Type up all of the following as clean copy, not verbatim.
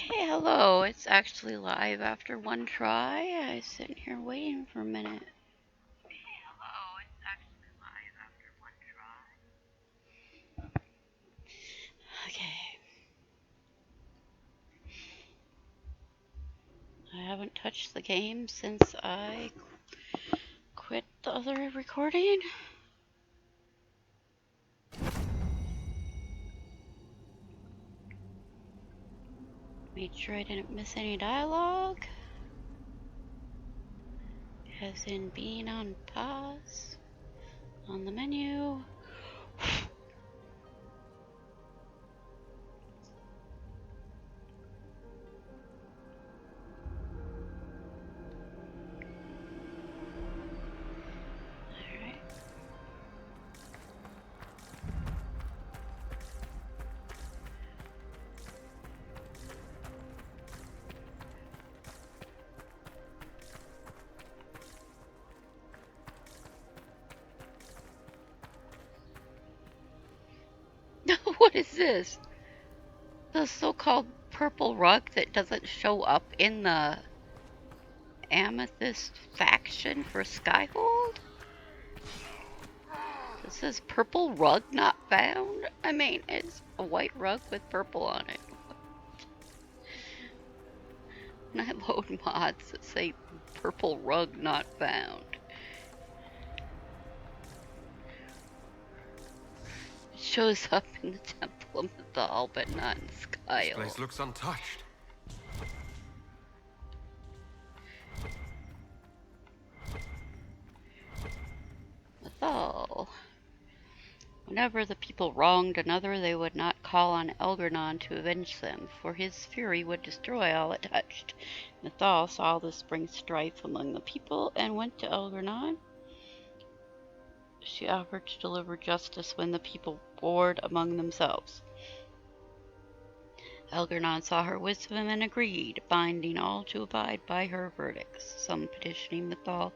Hey, hello. It's actually live after one try. I was sitting here waiting for a minute. Hey, hello. It's actually live after one try. Okay. I haven't touched the game since I quit the other recording. Made sure I didn't miss any dialogue. As in being on pause on the menu. Alright. What is this? The so-called purple rug that doesn't show up in the amethyst faction for Skyhold? It says purple rug not found? I mean, it's a white rug with purple on it. And I load mods that say purple rug not found. It shows up in the Temple of Mythal, but not in Skyhold. This place looks untouched. Mythal. Whenever the people wronged another, they would not call on Elgarnon to avenge them, for his fury would destroy all it touched. Mythal saw this bring strife among the people and went to Elgarnon. She offered to deliver justice when the people warred among themselves. Elgarnon saw her wisdom and agreed, binding all to abide by her verdicts. Some petitioning Mythal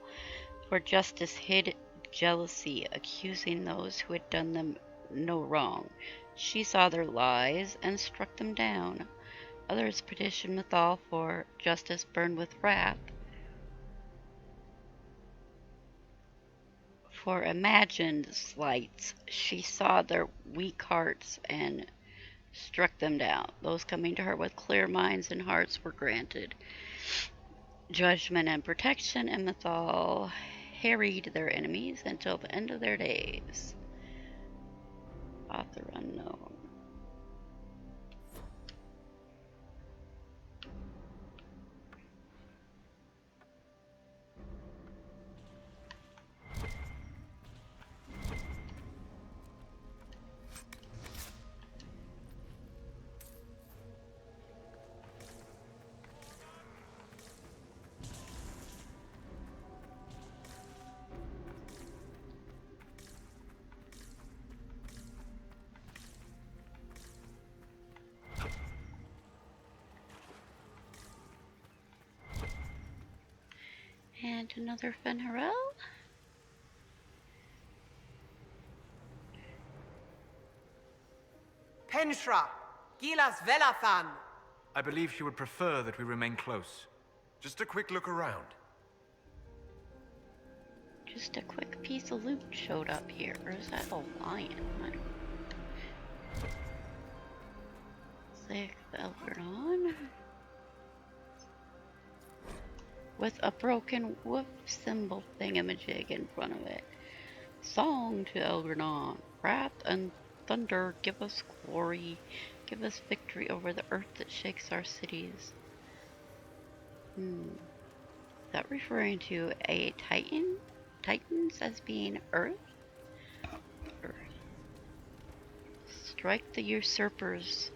for justice hid jealousy, accusing those who had done them no wrong. She saw their lies and struck them down. Others petitioned Mythal for justice, burned with wrath. For imagined slights, she saw their weak hearts and struck them down. Those coming to her with clear minds and hearts were granted judgment and protection, and Mythal harried their enemies until the end of their days. Author unknown. And another Fenharel. Penshra, Gilas Velathan. I believe she would prefer that we remain close. Just a quick look around. Just a quick piece of loot showed up here. Or is that a lion? I don't... Click the Elgarnon. With a broken woof symbol thingamajig in front of it. Song to Elgarnon. Wrath and thunder, give us glory. Give us victory over the earth that shakes our cities. Is that referring to a titan? Titans as being earth? Earth. Strike the usurpers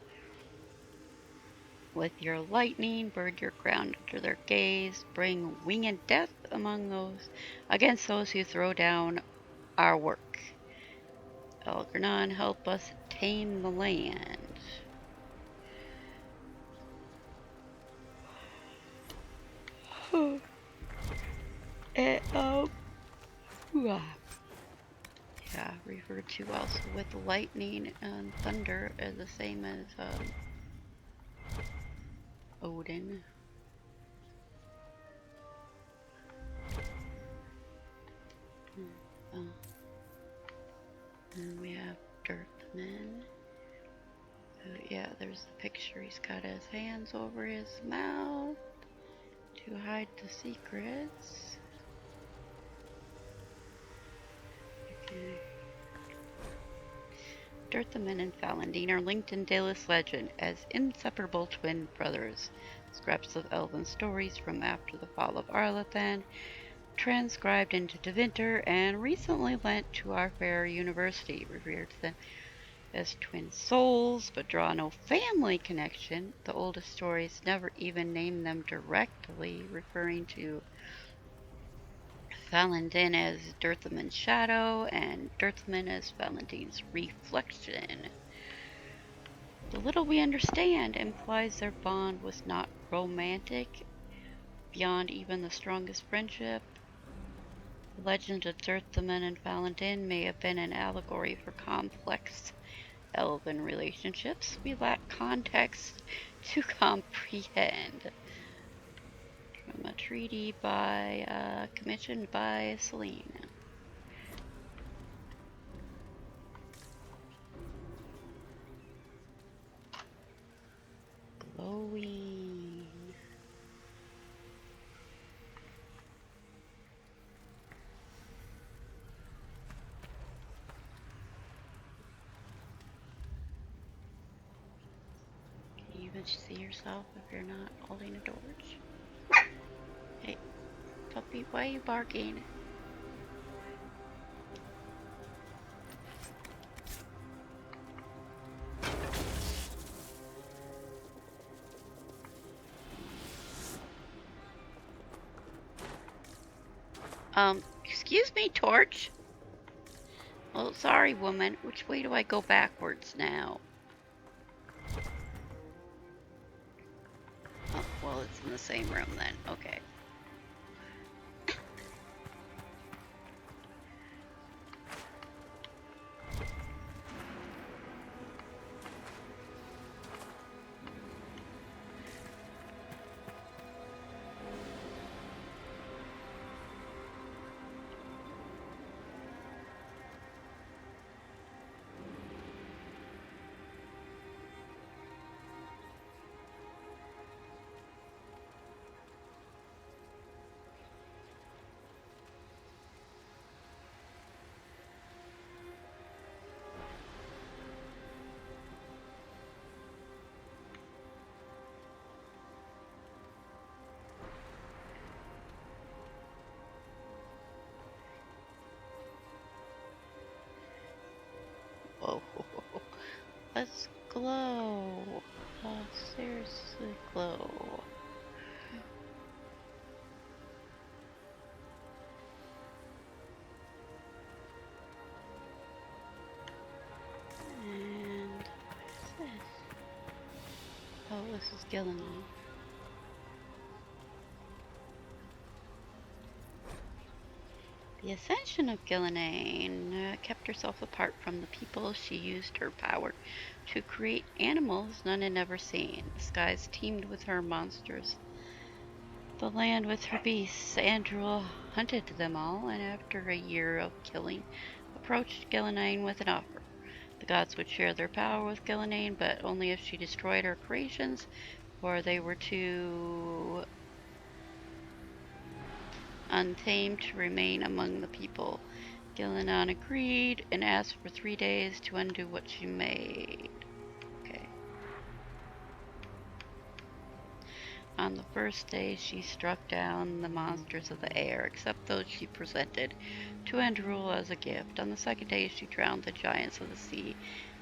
with your lightning, burn your ground under their gaze, bring winged death among those against those who throw down our work. Elgarnon, help us tame the land. Yeah, referred to also with lightning and thunder as the same as Odin. Oh. And we have Dirtman. Yeah, there's the picture. He's got his hands over his mouth to hide the secrets. Okay. Dirthaman and Falandine are linked in Dalus legend as inseparable twin brothers. Scraps of elven stories from after the fall of Arlathan, transcribed into Devinter, and recently lent to our fair university, revered them as twin souls, but draw no family connection. The oldest stories never even name them directly, referring to Falandin as Dirthaman's shadow and Dirthaman as Falandine's reflection. The little we understand implies their bond was not romantic, beyond even the strongest friendship. The legend of Dirthaman and Falandin may have been an allegory for complex elven relationships we lack context to comprehend. From a treaty commissioned by Celine. Glowing. Can you even see yourself if you're not holding a torch? Hey, puppy, why are you barking? Excuse me, torch. Oh, sorry, woman. Which way do I go backwards now? Oh, well, it's in the same room then. Okay. Whoa. Let's glow. Seriously glow. And what is this? Oh, this is Gillinan. The ascension of Gillinan kept herself apart from the people. She used her power to create animals none had ever seen. The skies teemed with her monsters, the land with her beasts. Andrew hunted them all, and after a year of killing, approached Gillinan with an offer. The gods would share their power with Gillinan, but only if she destroyed her creations, for they were too untamed to remain among the people. Gillinan agreed and asked for 3 days to undo what she made. Okay. On the first day, she struck down the monsters of the air, except those she presented to Andrul as a gift. On the second day, she drowned the giants of the sea,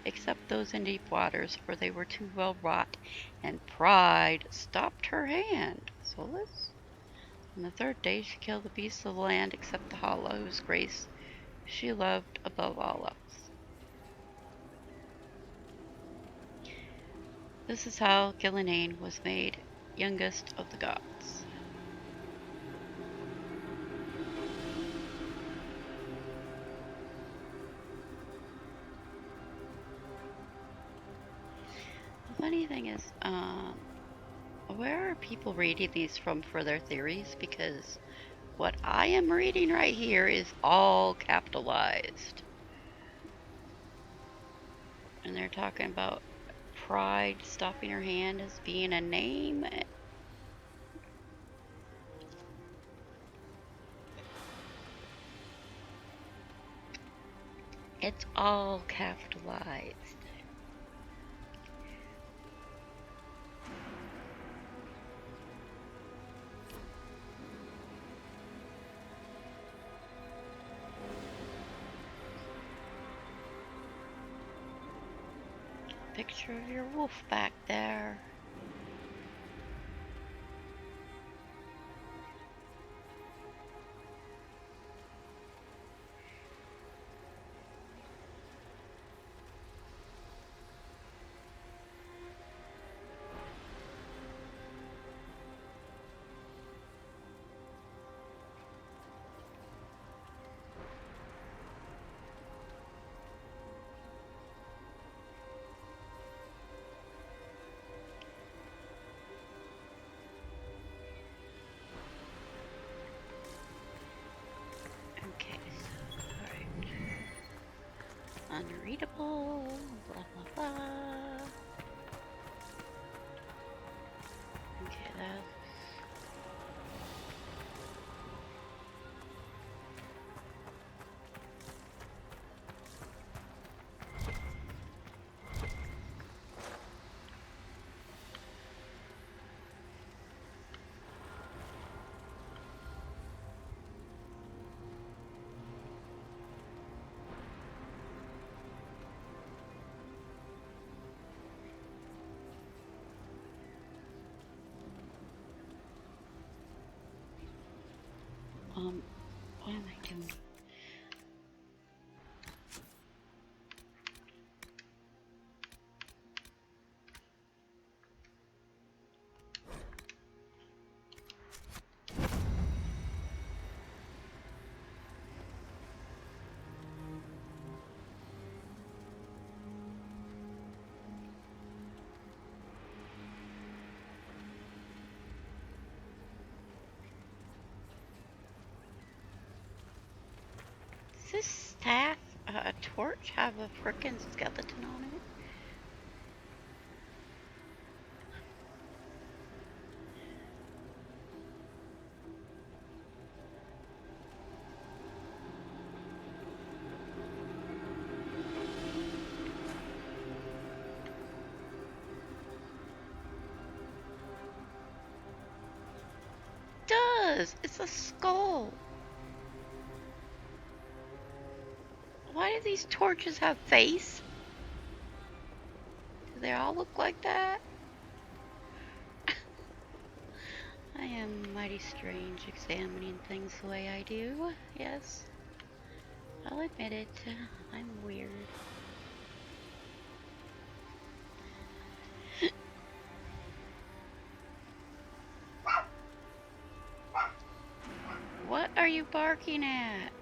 except those in deep waters, for they were too well wrought, and pride stopped her hand. Solus? On the third day, she killed the beasts of the land, except the Hala, whose grace she loved above all else. This is how Gillinan was made youngest of the gods. The funny thing is, Where are people reading these from for their theories? Because what I am reading right here is all capitalized. And they're talking about pride stopping her hand as being a name. It's all capitalized. Picture of your wolf back there. Okay, so, alright. Unreadable, blah blah blah. Okay, that. What am I doing? Does this staff, a torch, have a frickin' skeleton on it? It does! It's a skull! Why do these torches have face? Do they all look like that? I am mighty strange examining things the way I do. Yes, I'll admit it. I'm weird. What are you barking at?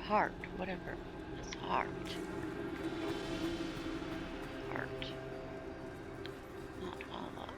Heart, whatever. It's heart. Heart. Not Allah.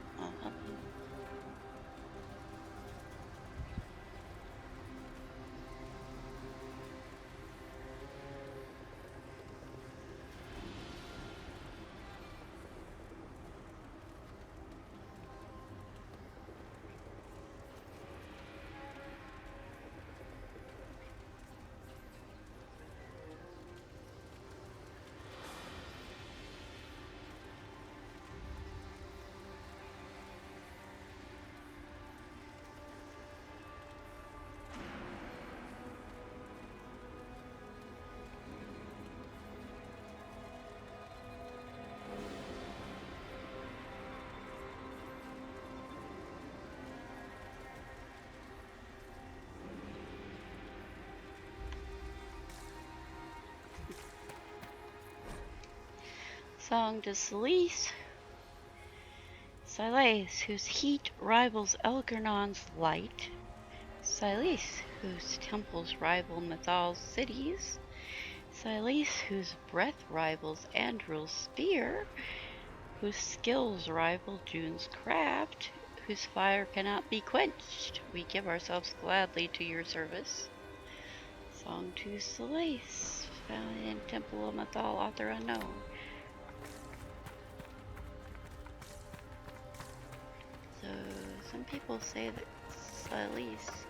Song to Silas, whose heat rivals Elgernon's light. Silas, whose temples rival Methal's cities. Silas, whose breath rivals Andril's spear. Whose skills rival June's craft. Whose fire cannot be quenched. We give ourselves gladly to your service. Song to Silas, found in Temple of Methal, author unknown. So, some people say that Silas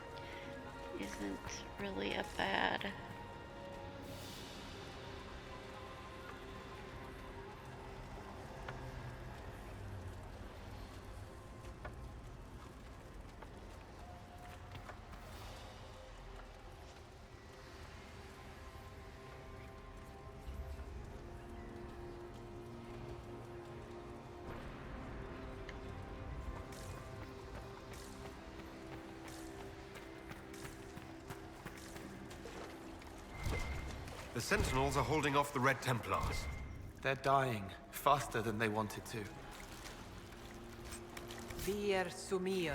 isn't really a bad The Sentinels are holding off the Red Templars. They're dying faster than they wanted to. Vir Sumiel.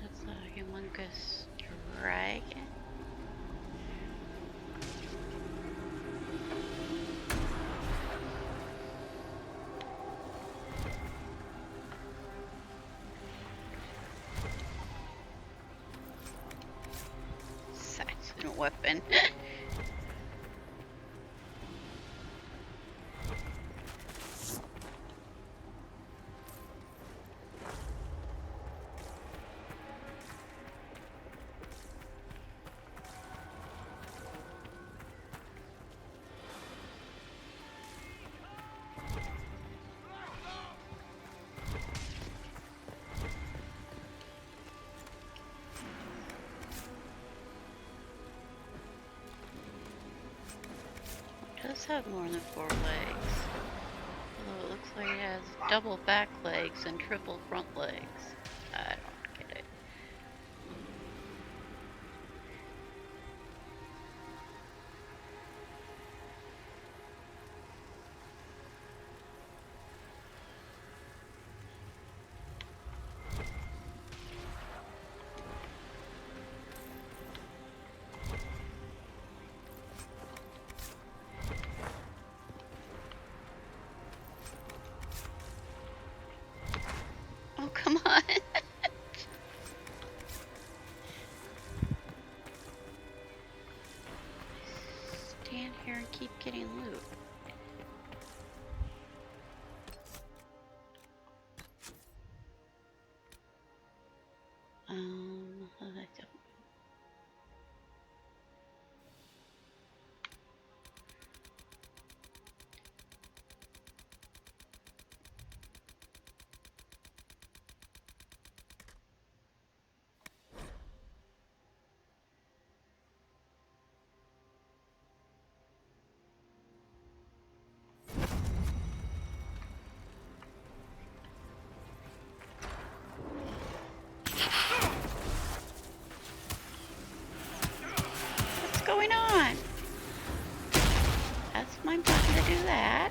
That's a humongous dragon. Saxon weapon. It does have more than 4 legs. Although it looks like it has double back legs and triple front legs. I don't get it. Oh, come on. Stand here and keep getting loot. I don't. That's my button to do that.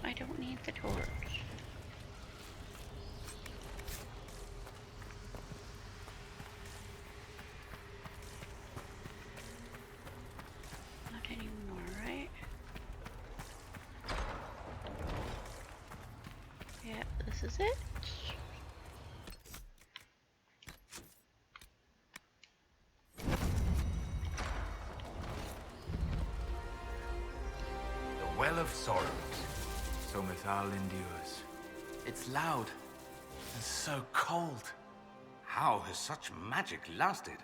I don't need the torch. Not anymore, right? Yeah, this is it. The Well of Sorrows. So Mithal endures. It's loud and so cold. How has such magic lasted?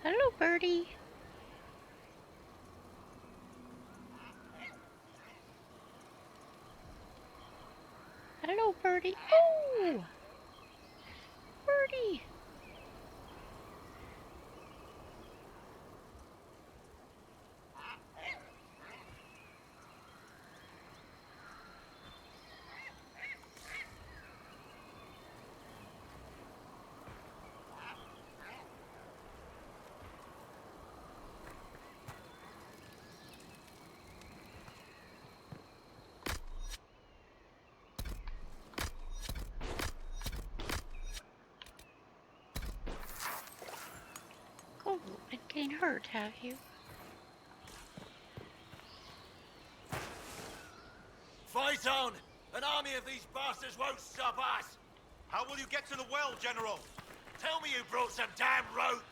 Hello, birdie. Hello, birdie. Oh! Birdie! Oh, been getting hurt, have you? Fight on! An army of these bastards won't stop us! How will you get to the well, General? Tell me you brought some damn rope!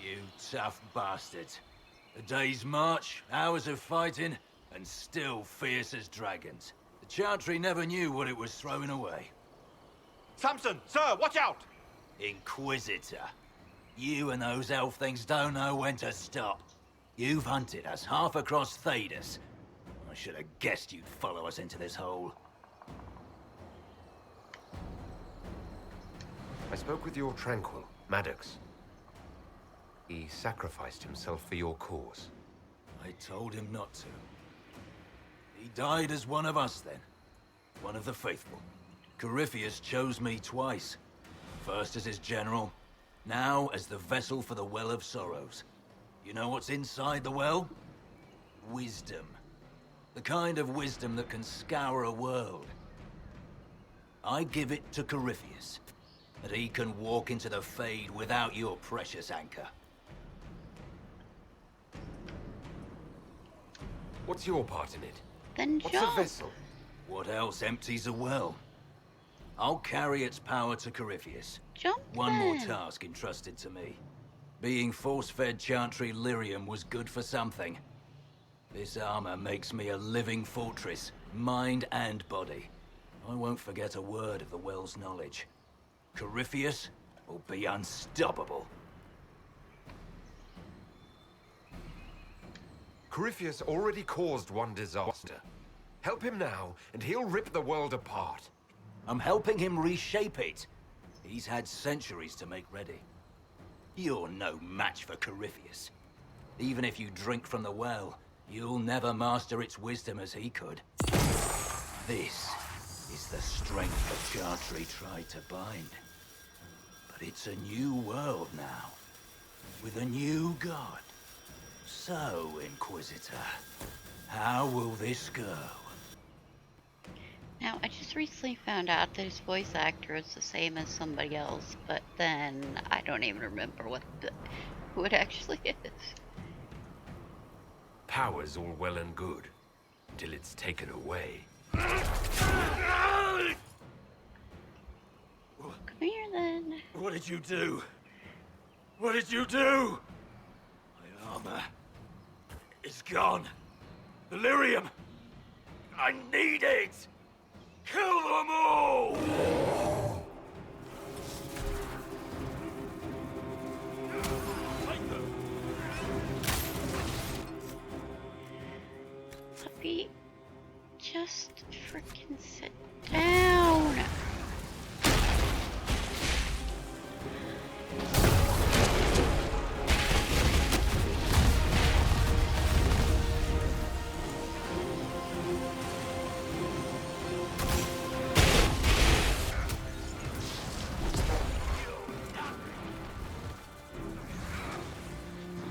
You tough bastards. A day's march, hours of fighting, and still fierce as dragons. The Chantry never knew what it was throwing away. Samson, sir, watch out! Inquisitor. You and those elf things don't know when to stop. You've hunted us half across Thedas. I should have guessed you'd follow us into this hole. I spoke with your Tranquil, Maddox. He sacrificed himself for your cause. I told him not to. He died as one of us then. One of the faithful. Corypheus chose me twice. First as his general, now as the vessel for the Well of Sorrows. You know what's inside the well? Wisdom. The kind of wisdom that can scour a world. I give it to Corypheus, that he can walk into the Fade without your precious anchor. What's your part in it? Then What's a jump. vessel? What else empties a well? I'll carry its power to Corypheus. Jump One more then. task entrusted to me. Being force-fed Chantry lyrium was good for something. This armor makes me a living fortress, mind and body. I won't forget a word of the well's knowledge. Corypheus will be unstoppable. Corypheus already caused one disaster. Help him now, and he'll rip the world apart. I'm helping him reshape it. He's had centuries to make ready. You're no match for Corypheus. Even if you drink from the well, you'll never master its wisdom as he could. This is the strength that Chartry tried to bind. But it's a new world now, with a new god. So, Inquisitor, how will this go? Now, I just recently found out that his voice actor is the same as somebody else, but then I don't even remember who it actually is. Power's all well and good, till it's taken away. Come here, then. What did you do? What did you do? My armor is gone. Delirium! I need it! Kill them all! Puppy, just freaking sit down.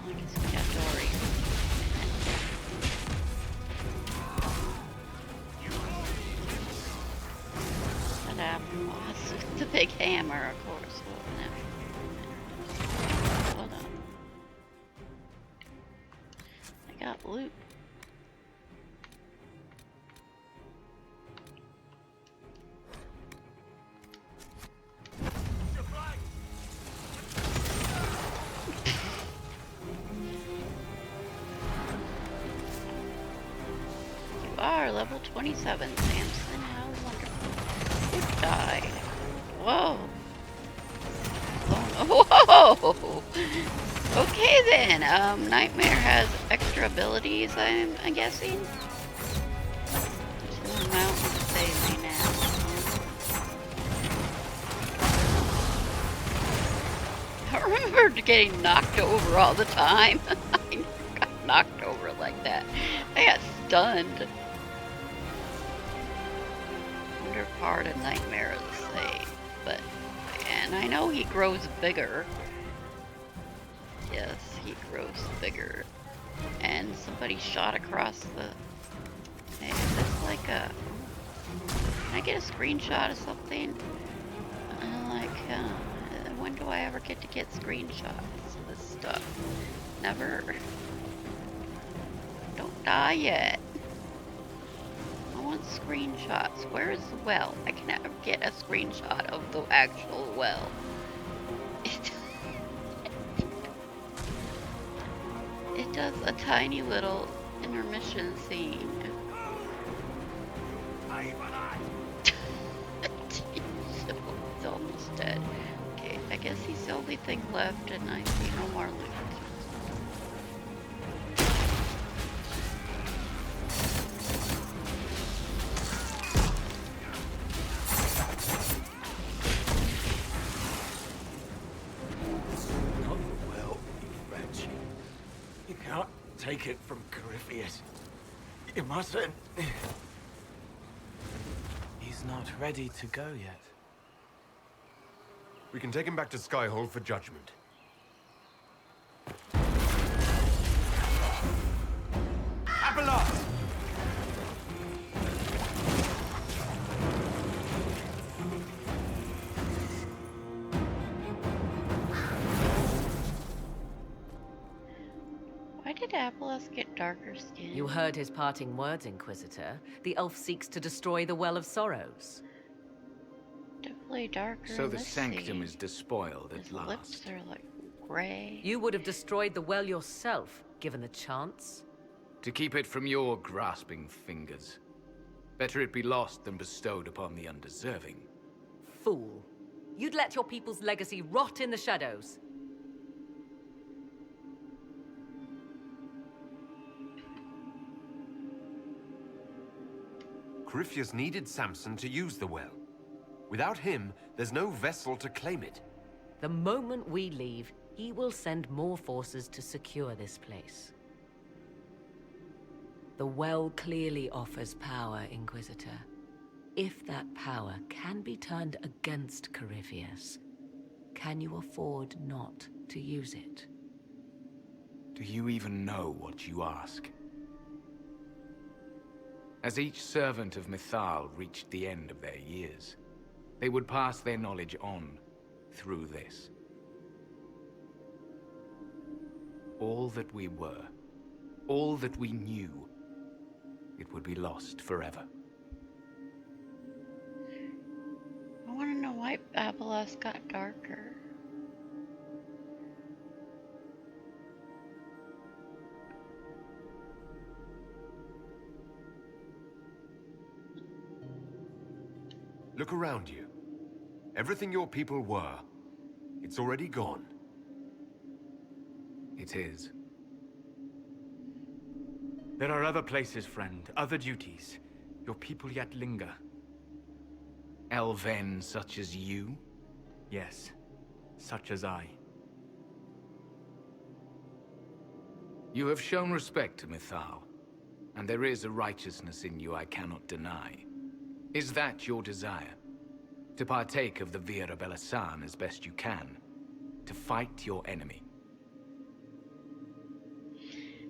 I guess we got Dory. That apple. That's the big hammer, of course. Hold on. I got loot. You are level 27, Samson. How wonderful. Who died? Whoa. Oh, whoa! Okay then, Nightmare has extra abilities, I'm guessing. Just a mountain to save me now. I remember getting knocked over all the time. I never got knocked over like that. I got stunned. Wonder part of Nightmare is the same, but and I know he grows bigger. Yes, he grows bigger. And somebody shot across the. Hey, is this like a? Can I get a screenshot of something? When do I ever get to get screenshots of this stuff? Never. Don't die yet. I want screenshots. Where is the well? I can never get a screenshot of the actual well. It does a tiny little intermission scene. It's almost dead. Okay, I guess he's the only thing left, and I see no more loot. Not the well, you wretch. You can't take it from Corypheus. You mustn't. He's not ready to go yet. We can take him back to Skyhold for judgment. Abelard! Why did Abelos get darker skin? You heard his parting words, Inquisitor. The elf seeks to destroy the Well of Sorrows. Definitely darker. So in the this sanctum scene. is despoiled at His last. lips are like gray. You would have destroyed the well yourself, given the chance. To keep it from your grasping fingers. Better it be lost than bestowed upon the undeserving. Fool. You'd let your people's legacy rot in the shadows. Corypheus needed Samson to use the well. Without him, there's no vessel to claim it. The moment we leave, he will send more forces to secure this place. The well clearly offers power, Inquisitor. If that power can be turned against Corypheus, can you afford not to use it? Do you even know what you ask? As each servant of Mythal reached the end of their years, they would pass their knowledge on through this. All that we were, all that we knew, it would be lost forever. I want to know why Abelas got darker. Look around you. Everything your people were, it's already gone. It is. There are other places, friend, other duties. Your people yet linger. Elven such as you? Yes, such as I. You have shown respect to Mythal, and there is a righteousness in you I cannot deny. Is that your desire? To partake of the Vira Belasan as best you can? To fight your enemy?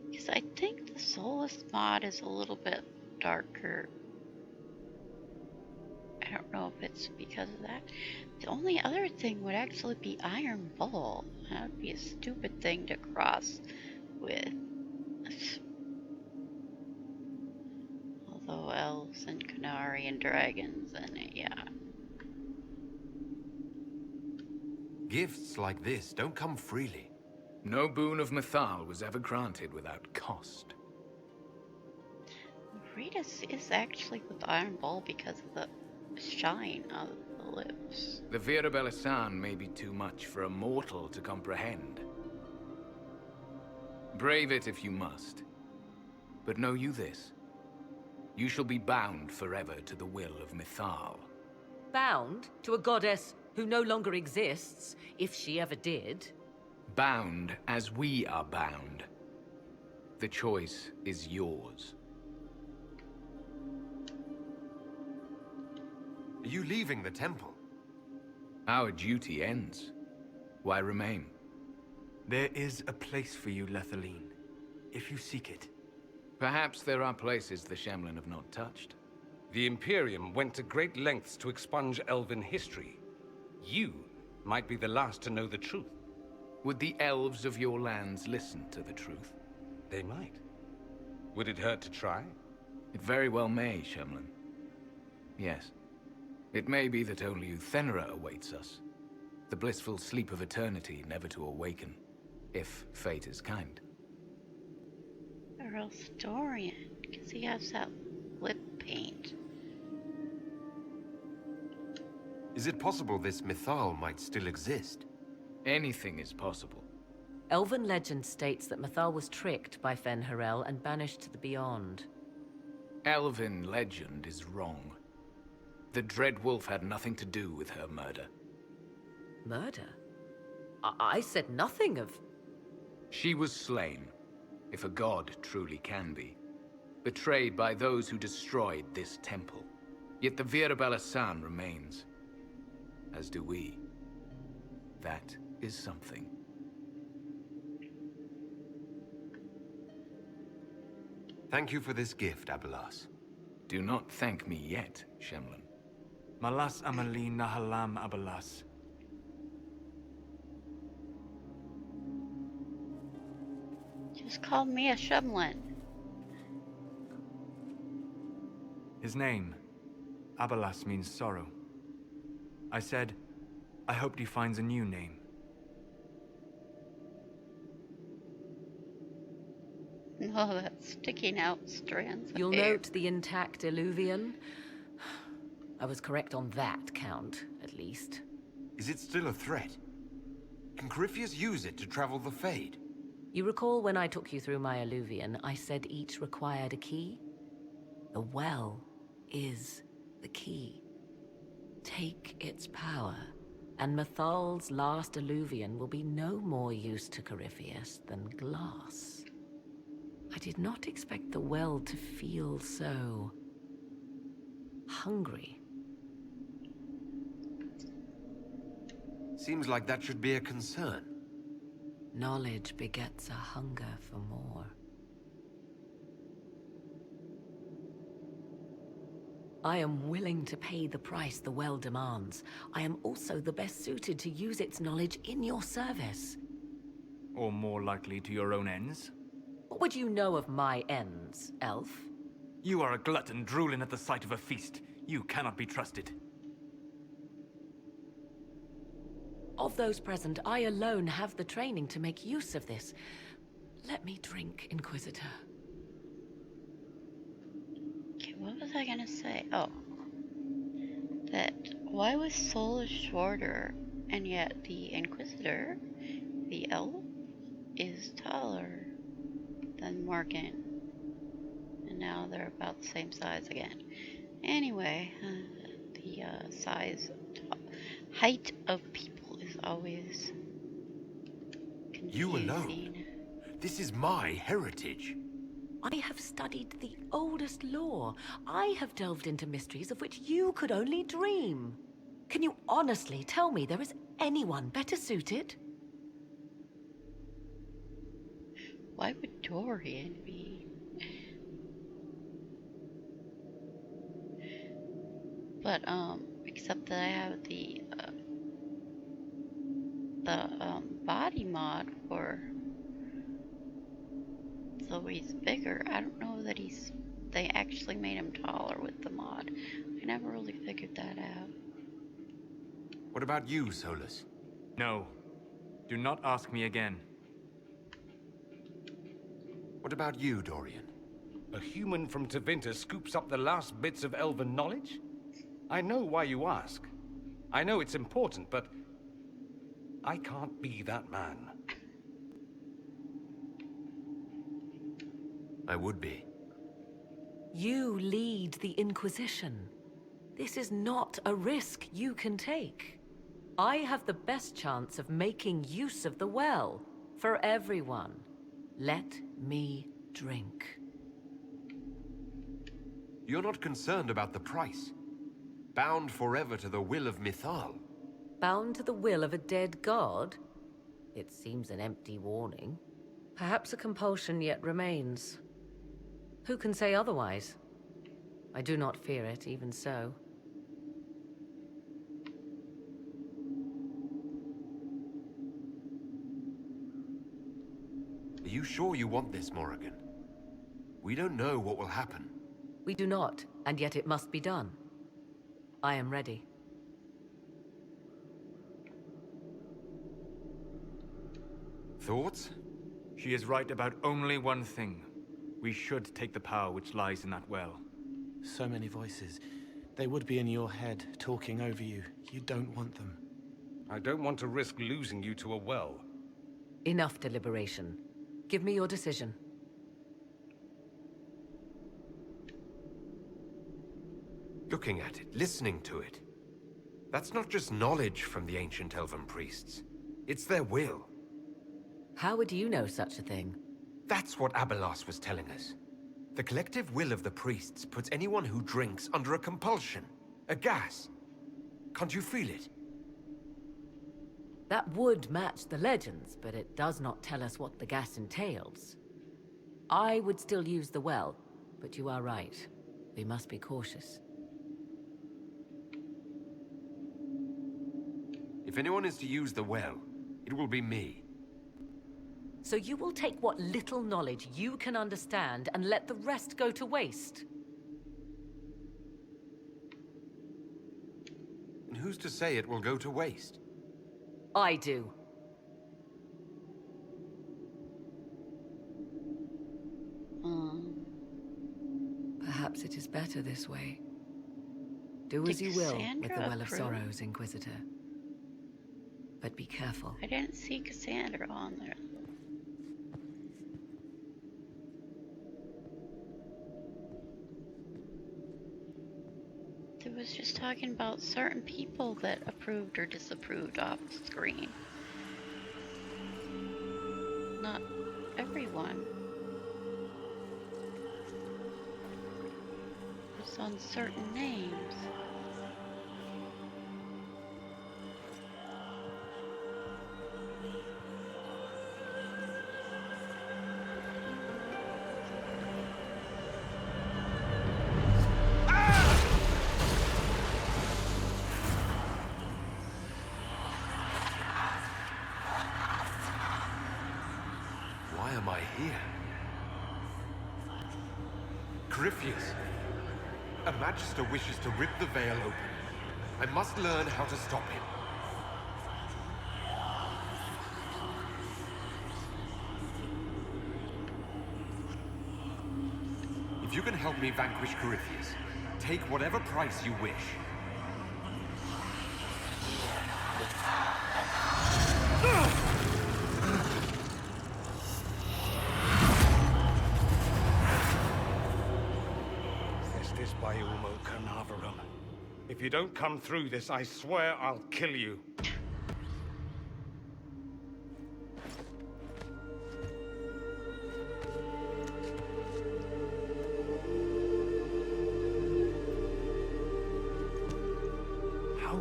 Because I think the Solus mod is a little bit darker. I don't know if it's because of that. The only other thing would actually be Iron Bull. That would be a stupid thing to cross with. Although elves and Canary and dragons and yeah. Gifts like this don't come freely. No boon of Mythal was ever granted without cost. Rita's is actually with Iron Bull because of the shine of the lips. The Vira Belasan may be too much for a mortal to comprehend. Brave it if you must. But know you this. You shall be bound forever to the will of Mythal. Bound to a goddess who no longer exists, if she ever did. Bound as we are bound. The choice is yours. Are you leaving the temple? Our duty ends. Why remain? There is a place for you, Lethaline, if you seek it. Perhaps there are places the Shemlin have not touched. The Imperium went to great lengths to expunge Elven history. You might be the last to know the truth. Would the elves of your lands listen to the truth? They might. Would it hurt to try? It very well may, Shemlin. Yes. It may be that only Uthenera awaits us. The blissful sleep of eternity, never to awaken, if fate is kind. Or else Dorian, because he has that lip paint. Is it possible this Mythal might still exist? Anything is possible. Elven legend states that Mythal was tricked by Fen-Harel and banished to the Beyond. Elven legend is wrong. The Dread Wolf had nothing to do with her murder. Murder? I said nothing of... She was slain, if a god truly can be. Betrayed by those who destroyed this temple. Yet the Vira Belasan remains. As do we. That is something. Thank you for this gift, Abelas. Do not thank me yet, Shemlin. Malas Amalin Nahalam Abalas. Just called me a Shumlin. His name, Abalas, means sorrow. I said, I hoped he finds a new name. Oh, that's sticking out strands of You'll hair. note the intact Illuvian. I was correct on that count, at least. Is it still a threat? Can Corypheus use it to travel the Fade? You recall when I took you through my Illuvian, I said each required a key? The well is the key. Take its power, and Mathal's last Illuvian will be no more use to Corypheus than glass. I did not expect the well to feel so hungry. Seems like that should be a concern. Knowledge begets a hunger for more. I am willing to pay the price the well demands. I am also the best suited to use its knowledge in your service. Or more likely to your own ends? What would you know of my ends, elf? You are a glutton drooling at the sight of a feast. You cannot be trusted. Of those present, I alone have the training to make use of this. Let me drink, Inquisitor. Okay, what was I gonna say? Oh. That why was Solus shorter, and yet the Inquisitor, the elf, is taller than Morgan? And now they're about the same size again. Anyway, the height of people is always confusing. You alone? This is my heritage. I have studied the oldest lore. I have delved into mysteries of which you could only dream. Can you honestly tell me there is anyone better suited? Why would Dorian be? But except that I have the body mod for, so he's bigger. I don't know that they actually made him taller with the mod. I never really figured that out. What about you, Solus? No. Do not ask me again. What about you, Dorian? A human from Tevinter scoops up the last bits of elven knowledge? I know why you ask. I know it's important, but I can't be that man. I would be. You lead the Inquisition. This is not a risk you can take. I have the best chance of making use of the well for everyone. Let me drink. You're not concerned about the price. Bound forever to the will of Mithal. Bound to the will of a dead god? It seems an empty warning. Perhaps a compulsion yet remains. Who can say otherwise? I do not fear it, even so. Are you sure you want this, Morrigan? We don't know what will happen. We do not, and yet it must be done. I am ready. Thoughts? She is right about only one thing. We should take the power which lies in that well. So many voices. They would be in your head, talking over you. You don't want them. I don't want to risk losing you to a well. Enough deliberation. Give me your decision. Looking at it, listening to it. That's not just knowledge from the ancient elven priests. It's their will. How would you know such a thing? That's what Abelas was telling us. The collective will of the priests puts anyone who drinks under a compulsion. A gas. Can't you feel it? That would match the legends, but it does not tell us what the gas entails. I would still use the well, but you are right. We must be cautious. If anyone is to use the well, it will be me. So you will take what little knowledge you can understand and let the rest go to waste? And who's to say it will go to waste? I do. Perhaps it is better this way. Do as you will with the Well of Sorrows, Inquisitor. But be careful. I didn't see Cassandra on there. Did was just talking about certain people that approved or disapproved off screen. Not everyone. Just on certain names. Why am I here? Corypheus! A Magister wishes to rip the veil open. I must learn how to stop him. If you can help me vanquish Corypheus, take whatever price you wish. Estis by Ulmo Carnarvonum. If you don't come through this, I swear I'll kill you. How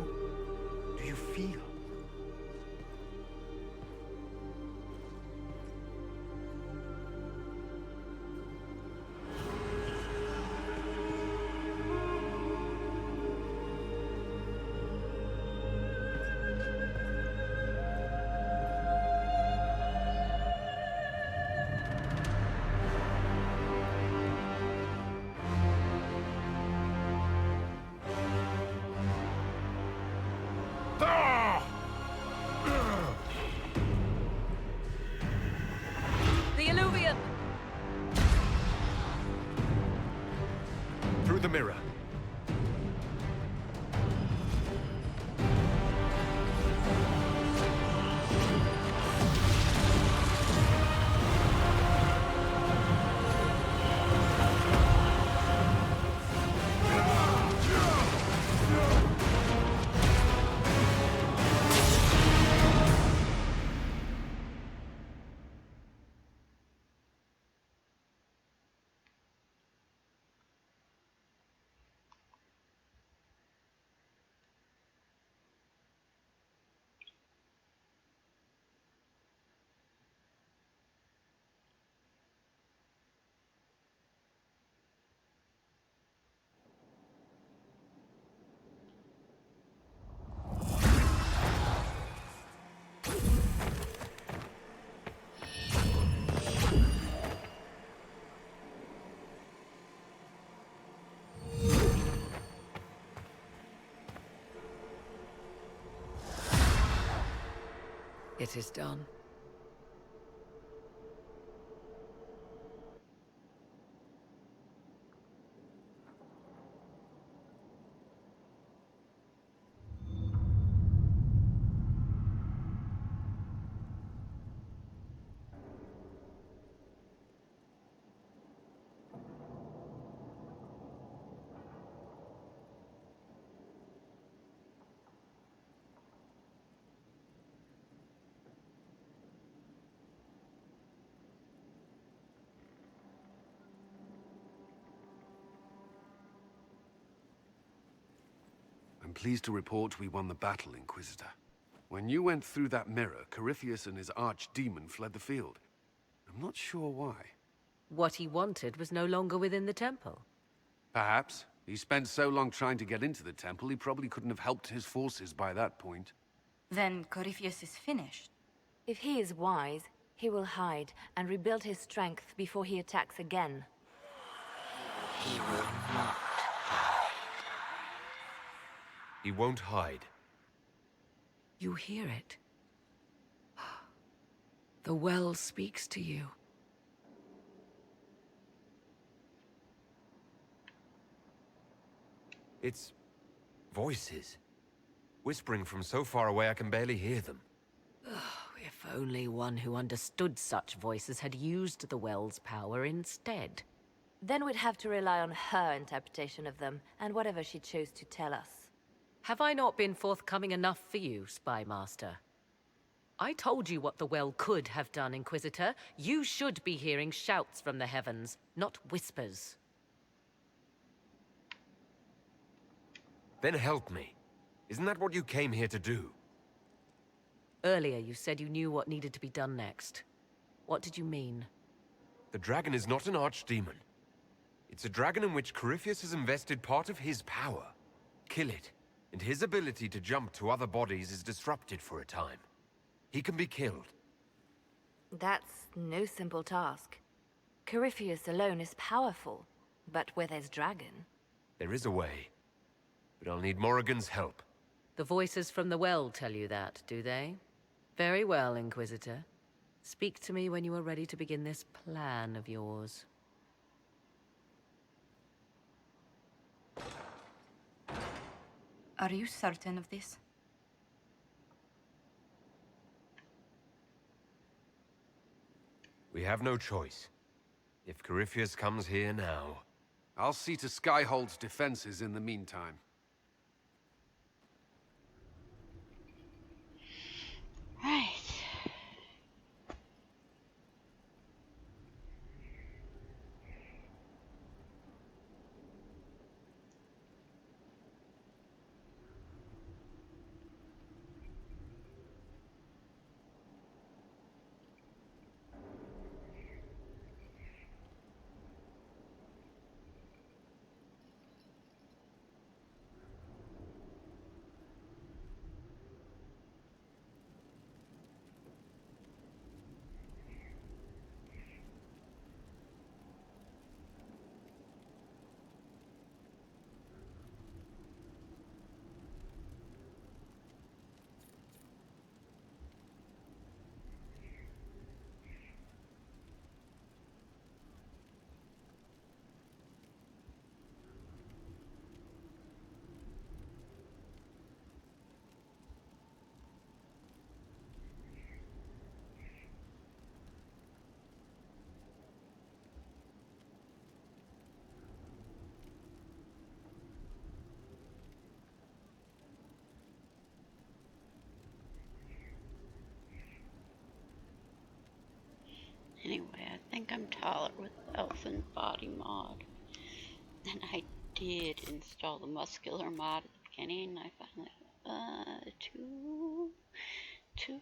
do you feel? The Illuvian! Through the mirror. It is done. I'm pleased to report we won the battle, Inquisitor. When you went through that mirror, Corypheus and his archdemon fled the field. I'm not sure why. What he wanted was no longer within the temple. Perhaps. He spent so long trying to get into the temple, he probably couldn't have helped his forces by that point. Then Corypheus is finished. If he is wise, he will hide and rebuild his strength before he attacks again. He will not. He won't hide. You hear it. The well speaks to you. It's voices. Whispering from so far away I can barely hear them. If only one who understood such voices had used the well's power instead. Then we'd have to rely on her interpretation of them, and whatever she chose to tell us. Have I not been forthcoming enough for you, Spy Master? I told you what the well could have done, Inquisitor. You should be hearing shouts from the heavens, not whispers. Then help me. Isn't that what you came here to do? Earlier you said you knew what needed to be done next. What did you mean? The dragon is not an archdemon. It's a dragon in which Corypheus has invested part of his power. Kill it, and his ability to jump to other bodies is disrupted for a time. He can be killed. That's no simple task. Corypheus alone is powerful, but with his dragon... There is a way, but I'll need Morrigan's help. The voices from the well tell you that, do they? Very well, Inquisitor. Speak to me when you are ready to begin this plan of yours. Are you certain of this? We have no choice. If Corypheus comes here now... I'll see to Skyhold's defenses in the meantime. Right. Anyway, I think I'm taller with the Elfin Body mod. And I did install the Muscular mod at the beginning. I found that too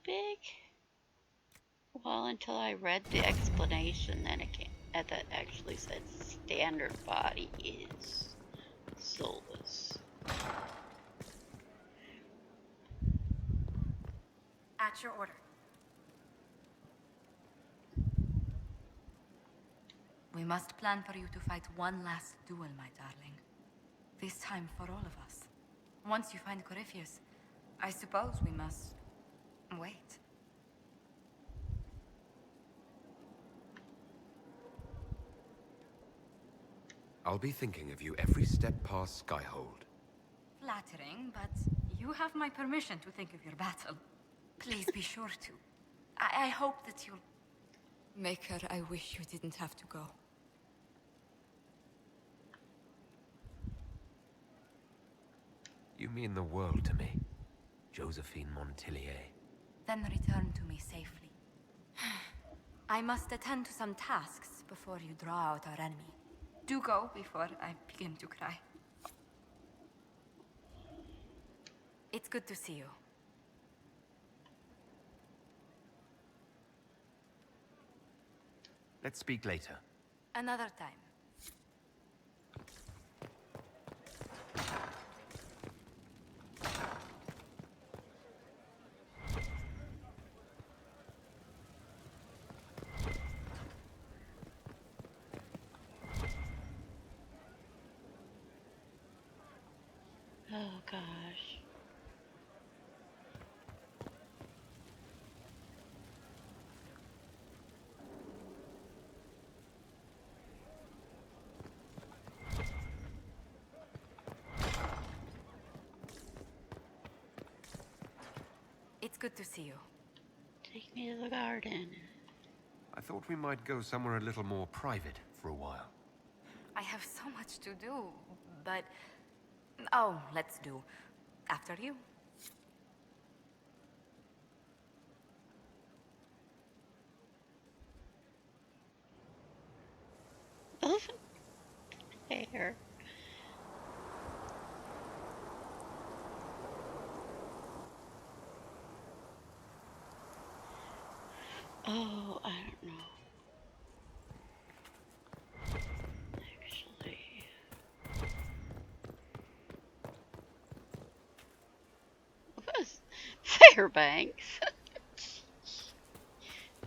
big. Well, until I read the explanation, then it came, that actually said standard body is soulless. At your order. We must plan for you to fight one last duel, my darling. This time for all of us. Once you find Corypheus, I suppose we must... wait. I'll be thinking of you every step past Skyhold. Flattering, but you have my permission to think of your battle. Please be sure to. I hope that you'll... Maker, I wish you didn't have to go. You mean the world to me, Josephine Montillier. Then return to me safely. I must attend to some tasks before you draw out our enemy. Do go before I begin to cry. It's good to see you. Let's speak later. Another time. Oh gosh. It's good to see you. Take me to the garden. I thought we might go somewhere a little more private for a while. I have so much to do, but... Oh, let's do. After you. Elephant hair. Oh, I don't know. Actually. What? Fairbanks.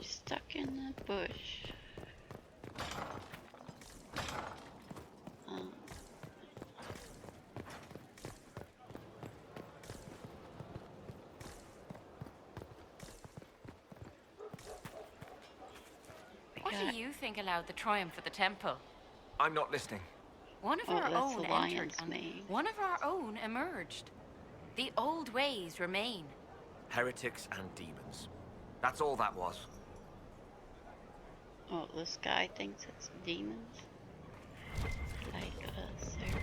Stuck in the bush. What do you think allowed the triumph of the temple? I'm not listening. One of our own entered, and one of our own emerged. The old ways remain. Heretics and demons. That's all that was. Oh, this guy thinks it's demons? Like Sarah.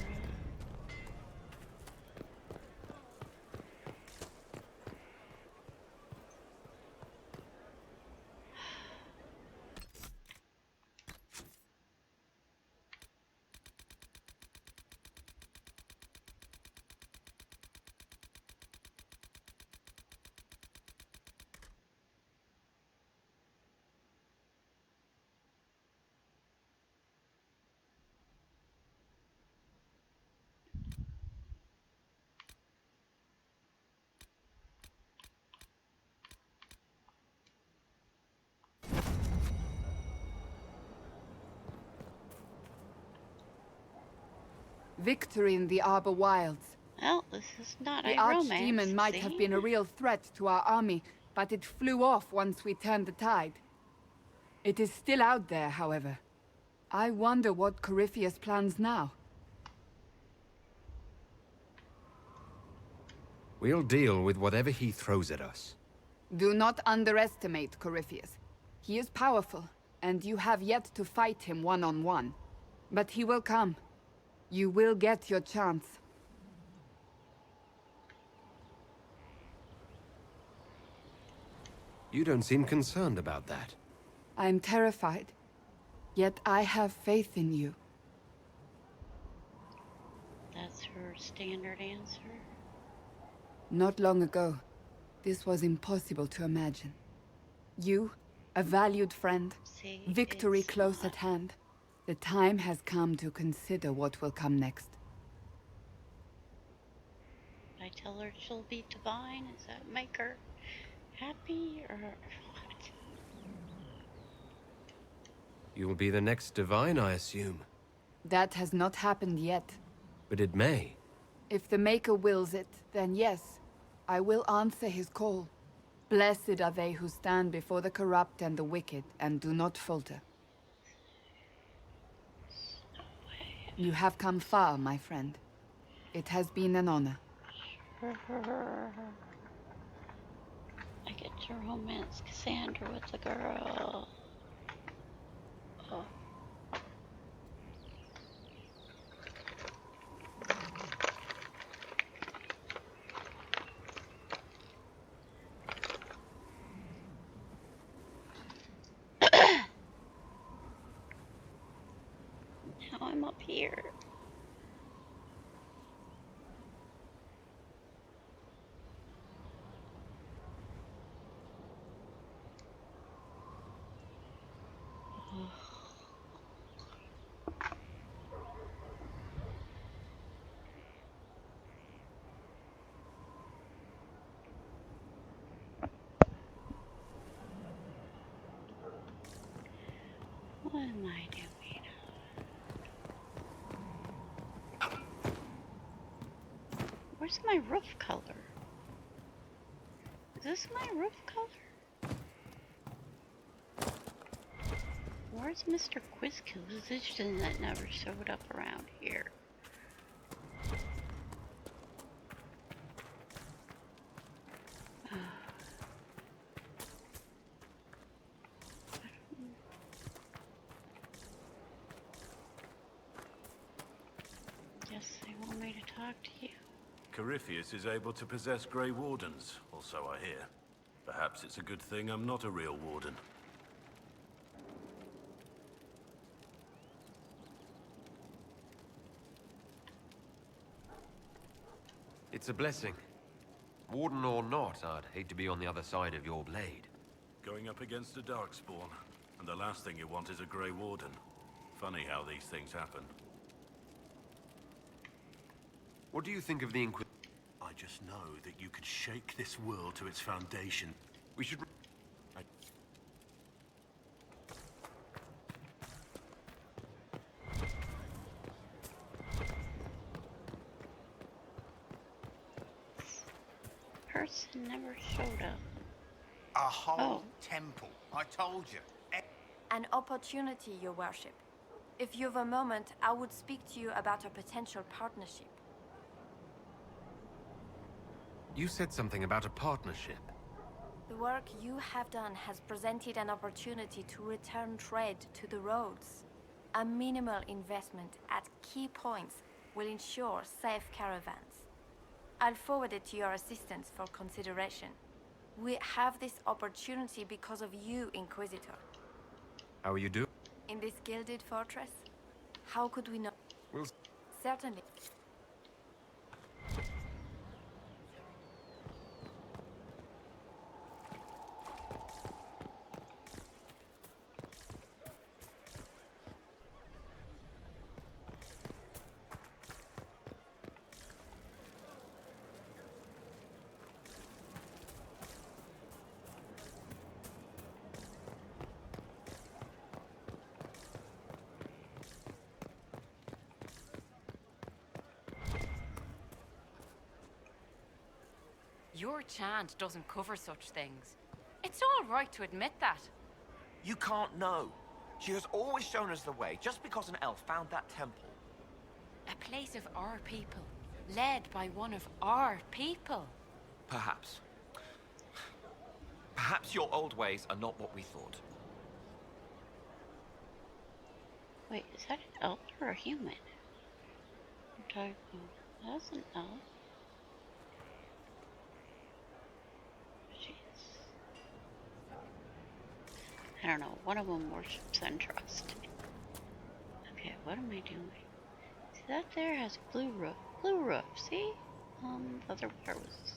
Victory in the Arbor Wilds. Well, this is not the a romance. The Archdemon might have been a real threat to our army, but it flew off once we turned the tide. It is still out there, however. I wonder what Corypheus plans now. We'll deal with whatever he throws at us. Do not underestimate Corypheus. He is powerful, and you have yet to fight him one-on-one. But he will come. You will get your chance. You don't seem concerned about that. I'm terrified. Yet I have faith in you. That's her standard answer. Not long ago, this was impossible to imagine. You, a valued friend, victory close at hand. The time has come to consider what will come next. I tell her she'll be divine. Does that make her happy or what? You'll be the next divine, I assume. That has not happened yet. But it may. If the Maker wills it, then yes, I will answer his call. Blessed are they who stand before the corrupt and the wicked and do not falter. You have come far, my friend. It has been an honor. I get to romance Cassandra with the girl. Oh. Now I'm up here. What am I doing? Where's my roof color? Is this my roof color? Where's Mr. Quizquisition that never showed up around here? Corypheus is able to possess Grey Wardens, or so I hear. Perhaps it's a good thing I'm not a real Warden. It's a blessing. Warden or not, I'd hate to be on the other side of your blade. Going up against a Darkspawn, and the last thing you want is a Grey Warden. Funny how these things happen. What do you think of the Inquisition? I just know that you could shake this world to its foundation. We should... Person never showed up. A whole temple. I told you. An opportunity, Your Worship. If you've a moment, I would speak to you about a potential partnership. You said something about a partnership. The work you have done has presented an opportunity to return trade to the roads. A minimal investment at key points will ensure safe caravans. I'll forward it to your assistants for consideration. We have this opportunity because of you, Inquisitor. How are you doing? In this gilded fortress? How could we not? We'll... Certainly. Your chant doesn't cover such things. It's all right to admit that. You can't know. She has always shown us the way, just because an elf found that temple. A place of our people, led by one of our people. Perhaps. Perhaps your old ways are not what we thought. Wait, is that an elf or a human? I'm talking. That's an elf. I don't know, one of them worships untrust. Okay, what am I doing? See, that there has blue roof. Blue roof, see? The other part was...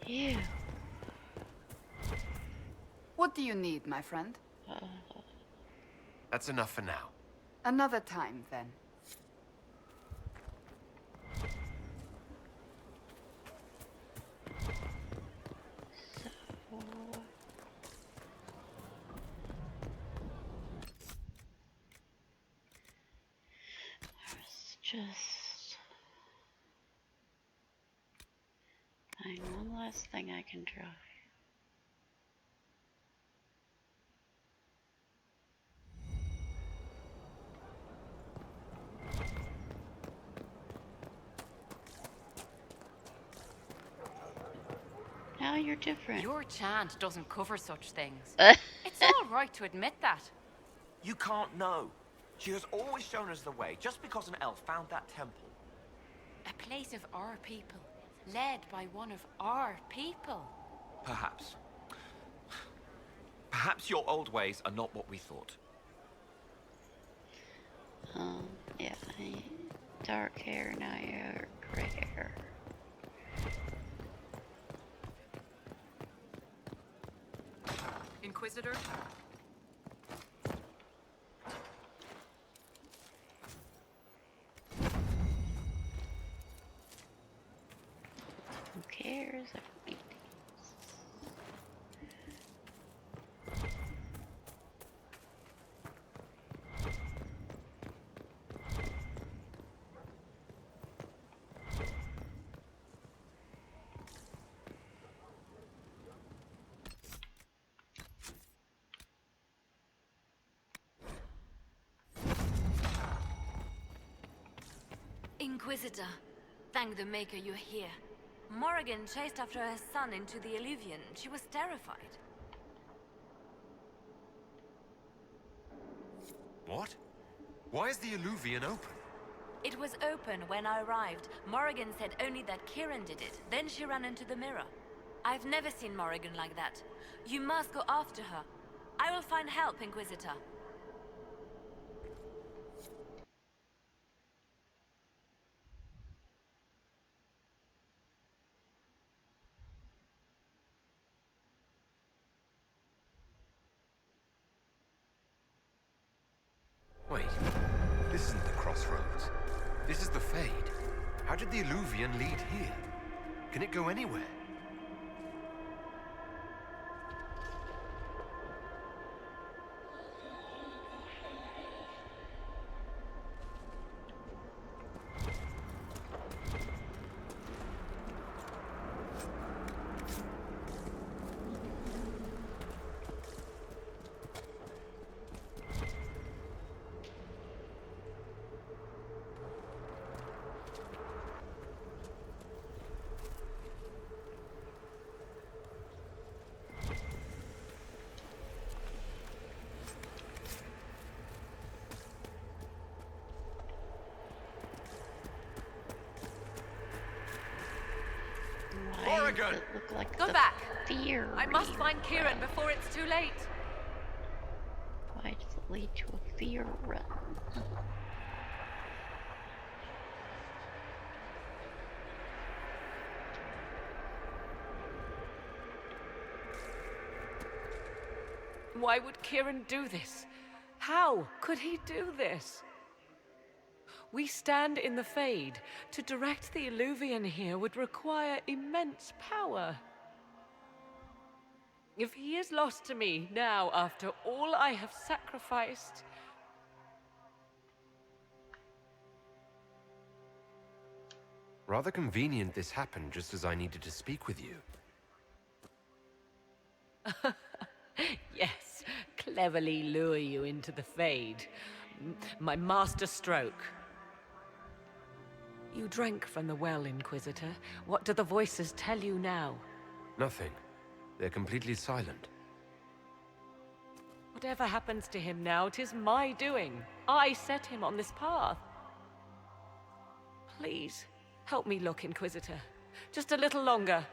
Ew. What do you need, my friend? That's enough for now. Another time, then. Just find one last thing I can try. Now you're different. Your chant doesn't cover such things. It's all right to admit that. You can't know. She has always shown us the way, just because an elf found that temple. A place of our people, led by one of our people. Perhaps. Perhaps your old ways are not what we thought. Yeah, dark hair, now you're gray hair. Inquisitor? Who cares? Inquisitor, thank the Maker you're here. Morrigan chased after her son into the Illuvian. She was terrified. What? Why is the Illuvian open? It was open when I arrived. Morrigan said only that Kieran did it. Then she ran into the mirror. I've never seen Morrigan like that. You must go after her. I will find help, Inquisitor. Wait, this isn't the crossroads. This is the Fade. How did the Illuvian lead here? Can it go anywhere? Does it look like Go the back. Theory I must find Kieran before it's too late. Why does it lead to a fear realm? Why would Kieran do this? How could he do this? We stand in the Fade. To direct the Illuvian here would require immense power. If he is lost to me now, after all I have sacrificed... Rather convenient this happened just as I needed to speak with you. Yes, cleverly lure you into the Fade. My master stroke. You drank from the well, Inquisitor. What do the voices tell you now? Nothing. They're completely silent. Whatever happens to him now, 'tis my doing. I set him on this path. Please, help me look, Inquisitor. Just a little longer.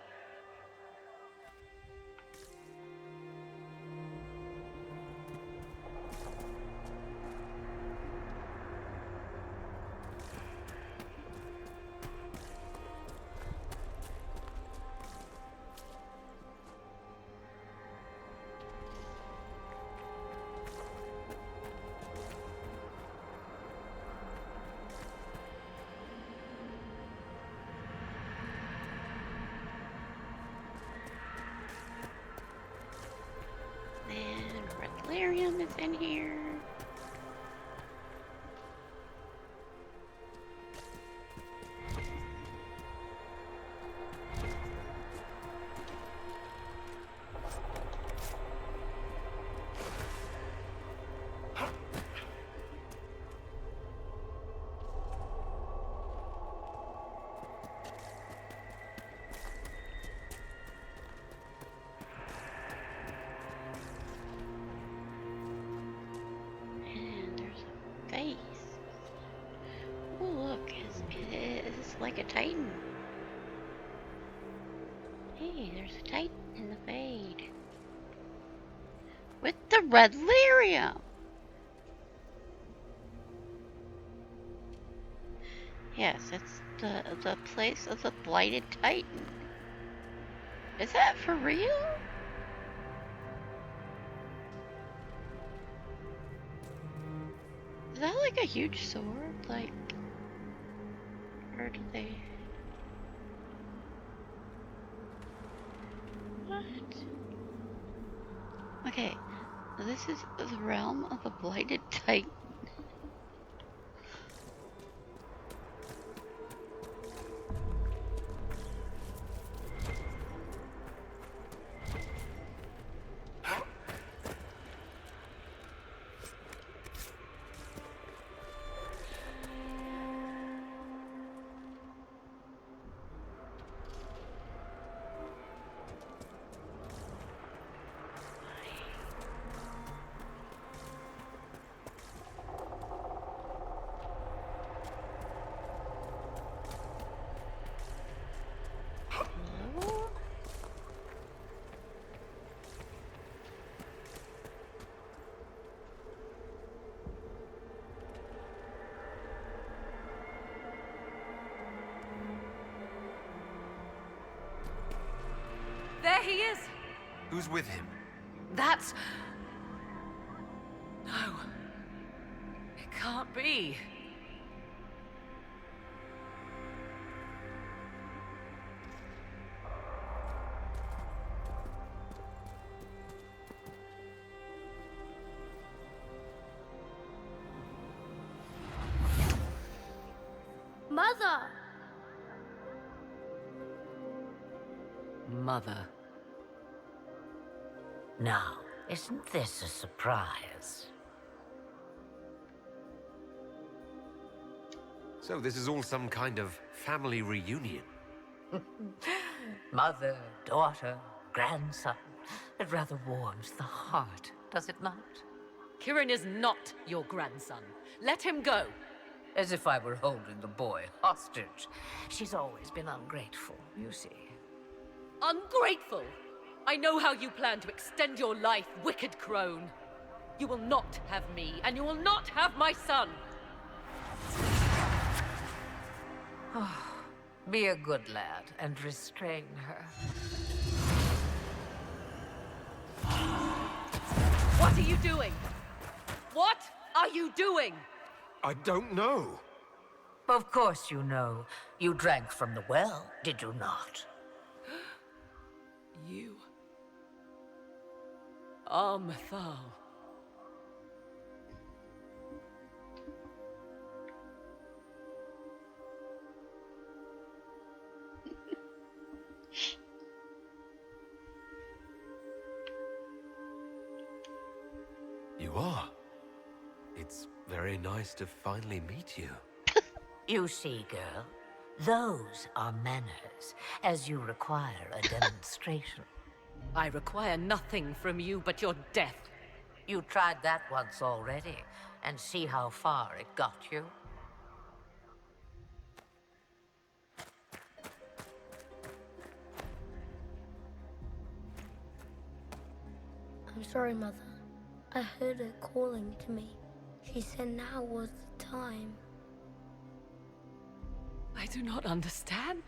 Delirium is in here. Like a Titan. Hey, there's a Titan in the Fade. With the red lyrium. Yes, it's the place of the blighted Titan. Is that for real? Is that like a huge sword? Like, or do they... What? Okay, this is the realm of the blighted Titan. he is. Who's with him? That's... No. It can't be. Mother! Mother. Now, isn't this a surprise? So this is all some kind of family reunion. Mother, daughter, grandson. It rather warms the heart, does it not? Kirin is not your grandson. Let him go. As if I were holding the boy hostage. She's always been ungrateful, you see. Ungrateful? I know how you plan to extend your life, wicked crone. You will not have me, and you will not have my son. Be a good lad and restrain her. What are you doing? What are you doing? I don't know. Of course you know. You drank from the well, did you not? You are Mythal. You are. It's very nice to finally meet you. You see, girl, those are manners, as you require a demonstration. I require nothing from you but your death. You tried that once already, and see how far it got you. I'm sorry, Mother. I heard her calling to me. She said now was the time. I do not understand.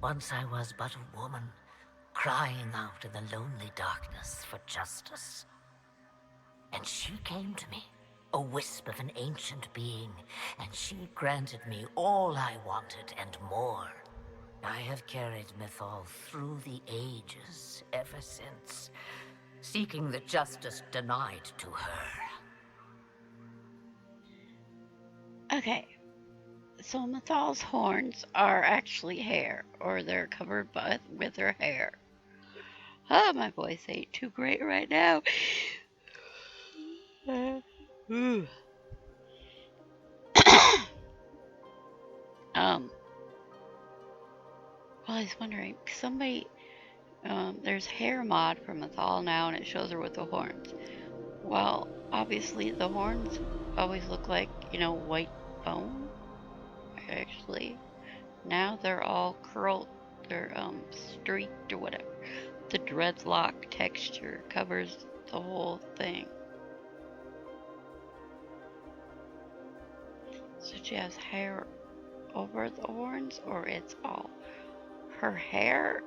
Once I was but a woman, crying out in the lonely darkness for justice. And she came to me, a wisp of an ancient being, and she granted me all I wanted and more. I have carried Mythal through the ages ever since, seeking the justice denied to her. Okay. So Mythal's horns are actually hair, or they're covered with her hair. Oh, my voice ain't too great right now. Ooh. Well, I was wondering, somebody, there's hair mod for Mythal now, and it shows her with the horns. Well, obviously the horns always look like, white bone. Actually, now they're all curled, they're streaked or whatever. The dreadlock texture covers the whole thing. So she has hair over the horns, or it's all her hair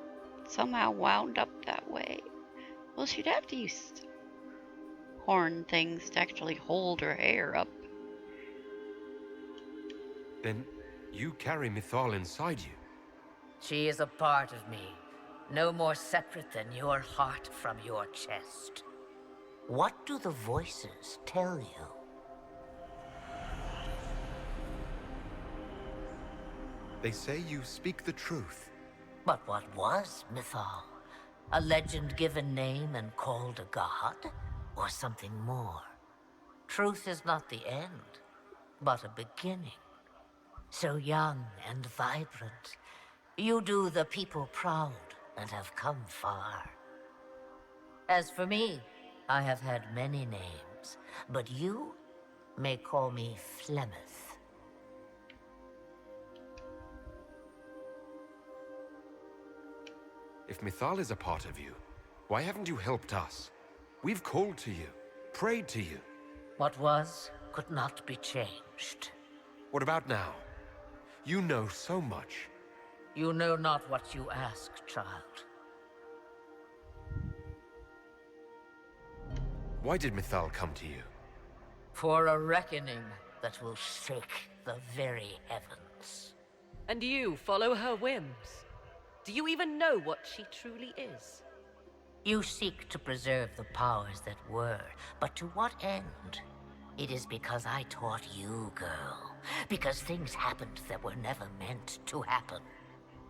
somehow wound up that way. Well, she'd have to use horn things to actually hold her hair up. Then you carry Mythal inside you. She is a part of me, no more separate than your heart from your chest. What do the voices tell you? They say you speak the truth. But what was Mythal? A legend-given name and called a god? Or something more? Truth is not the end, but a beginning. So young and vibrant, you do the people proud and have come far. As for me, I have had many names, but you may call me Flemeth. If Mythal is a part of you, why haven't you helped us? We've called to you, prayed to you. What was could not be changed. What about now? You know so much. You know not what you ask, child. Why did Mythal come to you? For a reckoning that will shake the very heavens. And you follow her whims? Do you even know what she truly is? You seek to preserve the powers that were, but to what end? It is because I taught you, girl. Because things happened that were never meant to happen.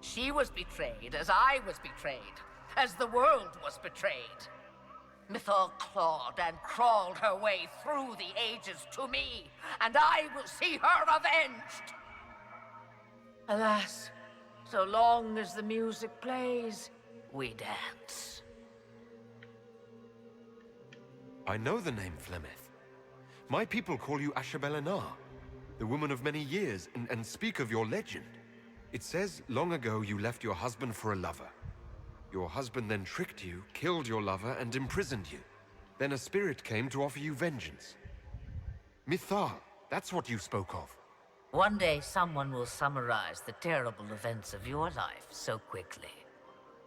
She was betrayed as I was betrayed, as the world was betrayed. Mythal clawed and crawled her way through the ages to me, and I will see her avenged! Alas, so long as the music plays, we dance. I know the name Flemeth. My people call you Ashabelenar, the woman of many years, and speak of your legend. It says long ago you left your husband for a lover. Your husband then tricked you, killed your lover, and imprisoned you. Then a spirit came to offer you vengeance. Mythal, that's what you spoke of. One day someone will summarize the terrible events of your life so quickly.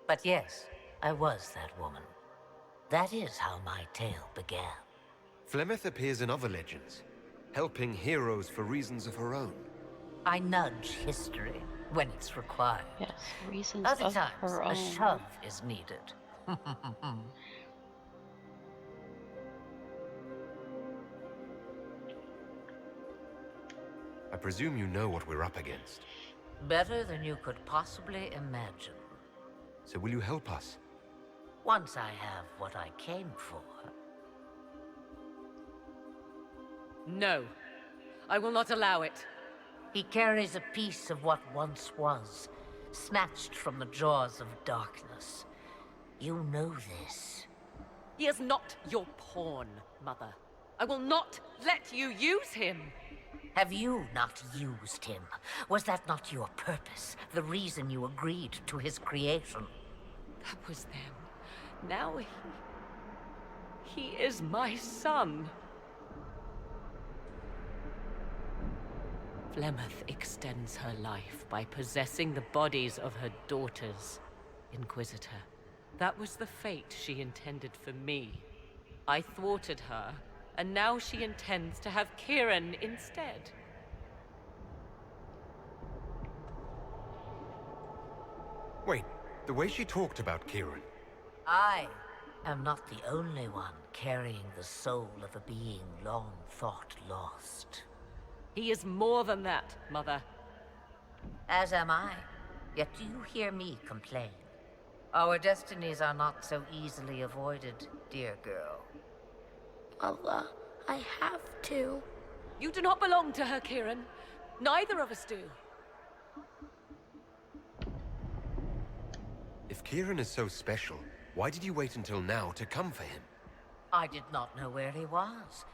But yes, I was that woman. That is how my tale began. Flemeth appears in other legends, helping heroes for reasons of her own. I nudge history when it's required. Yes, reasons Other of times, her a own. shove is needed. I presume you know what we're up against. Better than you could possibly imagine. So will you help us? Once I have what I came for. No. I will not allow it. He carries a piece of what once was, snatched from the jaws of darkness. You know this. He is not your pawn, Mother. I will not let you use him. Have you not used him? Was that not your purpose? The reason you agreed to his creation? That was then. Now he is my son. Flemeth extends her life by possessing the bodies of her daughters, Inquisitor. That was the fate she intended for me. I thwarted her, and now she intends to have Kieran instead. Wait, the way she talked about Kieran. I am not the only one carrying the soul of a being long thought lost. He is more than that, Mother. As am I. Yet do you hear me complain? Our destinies are not so easily avoided, dear girl. Mother, I have to. You do not belong to her, Kieran. Neither of us do. If Kieran is so special, why did you wait until now to come for him? I did not know where he was.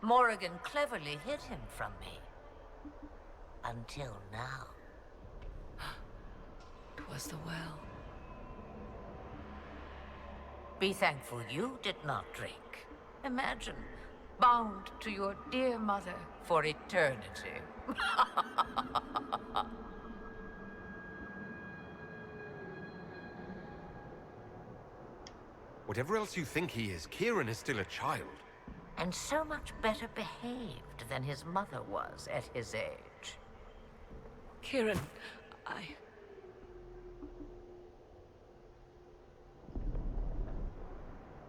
Morrigan cleverly hid him from me. Until now. 'Twas the well. Be thankful you did not drink. Imagine, bound to your dear mother for eternity. Whatever else you think he is, Kieran is still a child. And so much better behaved than his mother was at his age. Kieran,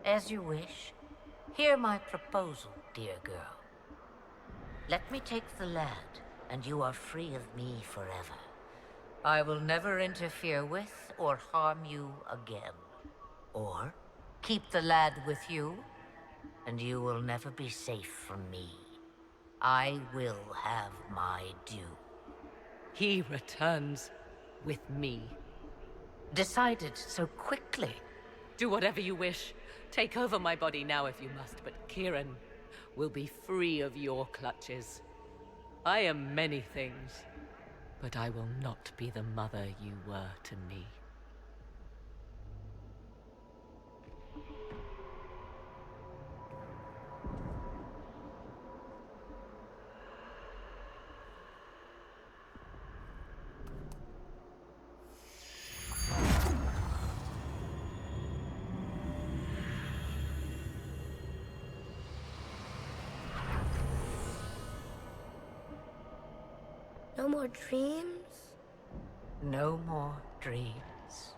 As you wish. Hear my proposal, dear girl. Let me take the lad, and you are free of me forever. I will never interfere with or harm you again. Or keep the lad with you, and you will never be safe from me. I will have my due. He returns with me. Decided so quickly. Do whatever you wish. Take over my body now if you must, but Kieran will be free of your clutches. I am many things, but I will not be the mother you were to me. No more dreams? No more dreams.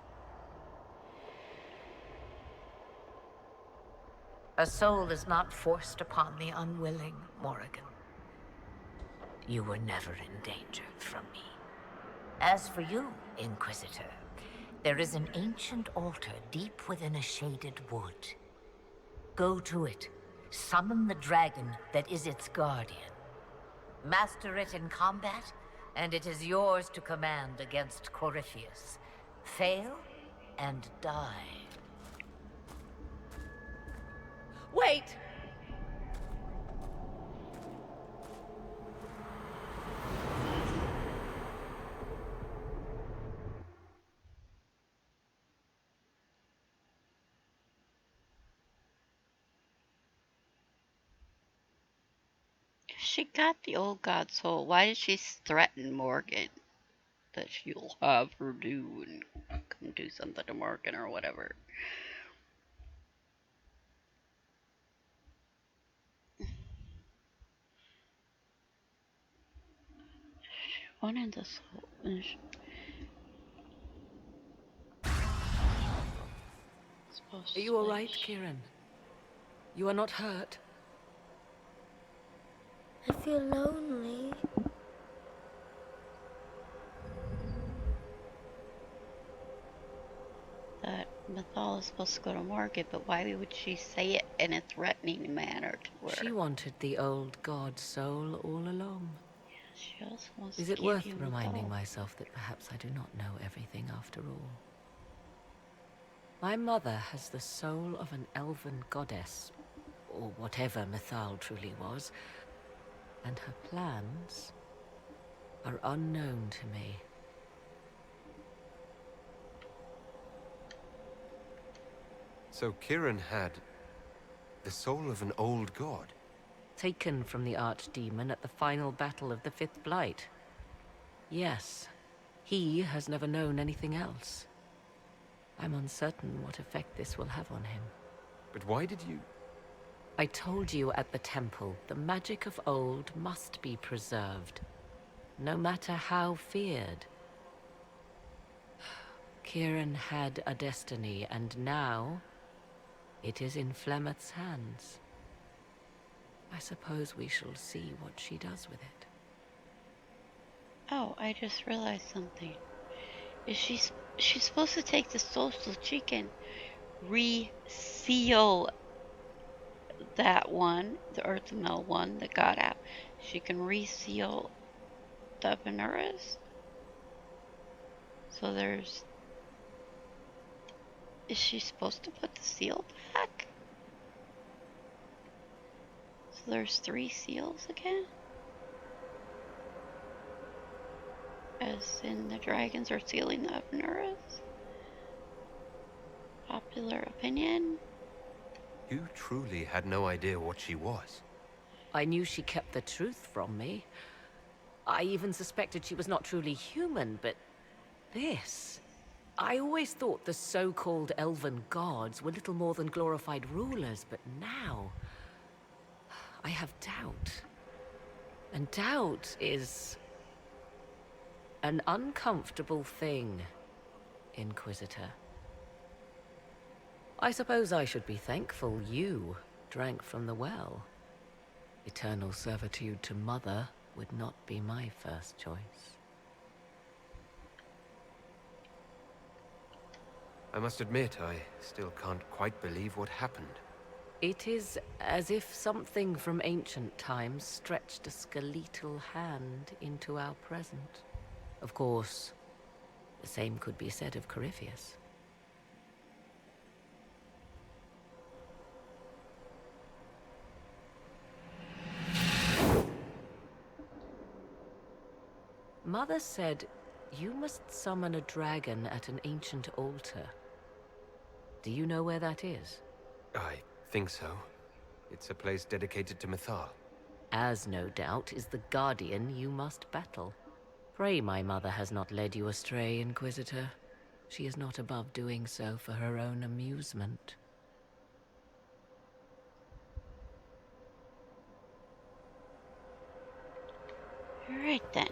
A soul is not forced upon the unwilling, Morrigan. You were never endangered from me. As for you, Inquisitor, there is an ancient altar deep within a shaded wood. Go to it. Summon the dragon that is its guardian. Master it in combat, and it is yours to command against Corypheus. Fail, and die. Wait! She got the old god soul. Why did she threaten Morgan that she'll have her do and come do something to Morgan or whatever? She wanted the soul. Are you all right, Kieran? You are not hurt? I feel lonely. That Mythal is supposed to go to Morgan, but why would she say it in a threatening manner to her? She wanted the old god soul all along. She also wants Is to it give worth you reminding Mythal. myself that perhaps I do not know everything after all? My mother has the soul of an elven goddess, or whatever Mythal truly was, and her plans are unknown to me. So Kieran had the soul of an old god? Taken from the archdemon at the final battle of the Fifth Blight. Yes, he has never known anything else. I'm uncertain what effect this will have on him. But why did you... I told you at the temple, the magic of old must be preserved, no matter how feared. Kieran had a destiny, and now it is in Flemeth's hands. I suppose we shall see what she does with it. Oh, I just realized something. Is she's supposed to take the soul so she can reseal that one, the Earth Mill one that got out. She can reseal the Veneras. So there's... Is she supposed to put the seal back? So there's 3 seals again? As in the dragons are sealing the Veneras? Popular opinion? You truly had no idea what she was. I knew she kept the truth from me. I even suspected she was not truly human, but this... I always thought the so-called elven gods were little more than glorified rulers, but now... I have doubt. And doubt is... an uncomfortable thing, Inquisitor. I suppose I should be thankful you drank from the well. Eternal servitude to Mother would not be my first choice. I must admit, I still can't quite believe what happened. It is as if something from ancient times stretched a skeletal hand into our present. Of course, the same could be said of Corypheus. Mother said you must summon a dragon at an ancient altar. Do you know where that is? I think so. It's a place dedicated to Mythal. As no doubt is the guardian you must battle. Pray my mother has not led you astray, Inquisitor. She is not above doing so for her own amusement. Alright then.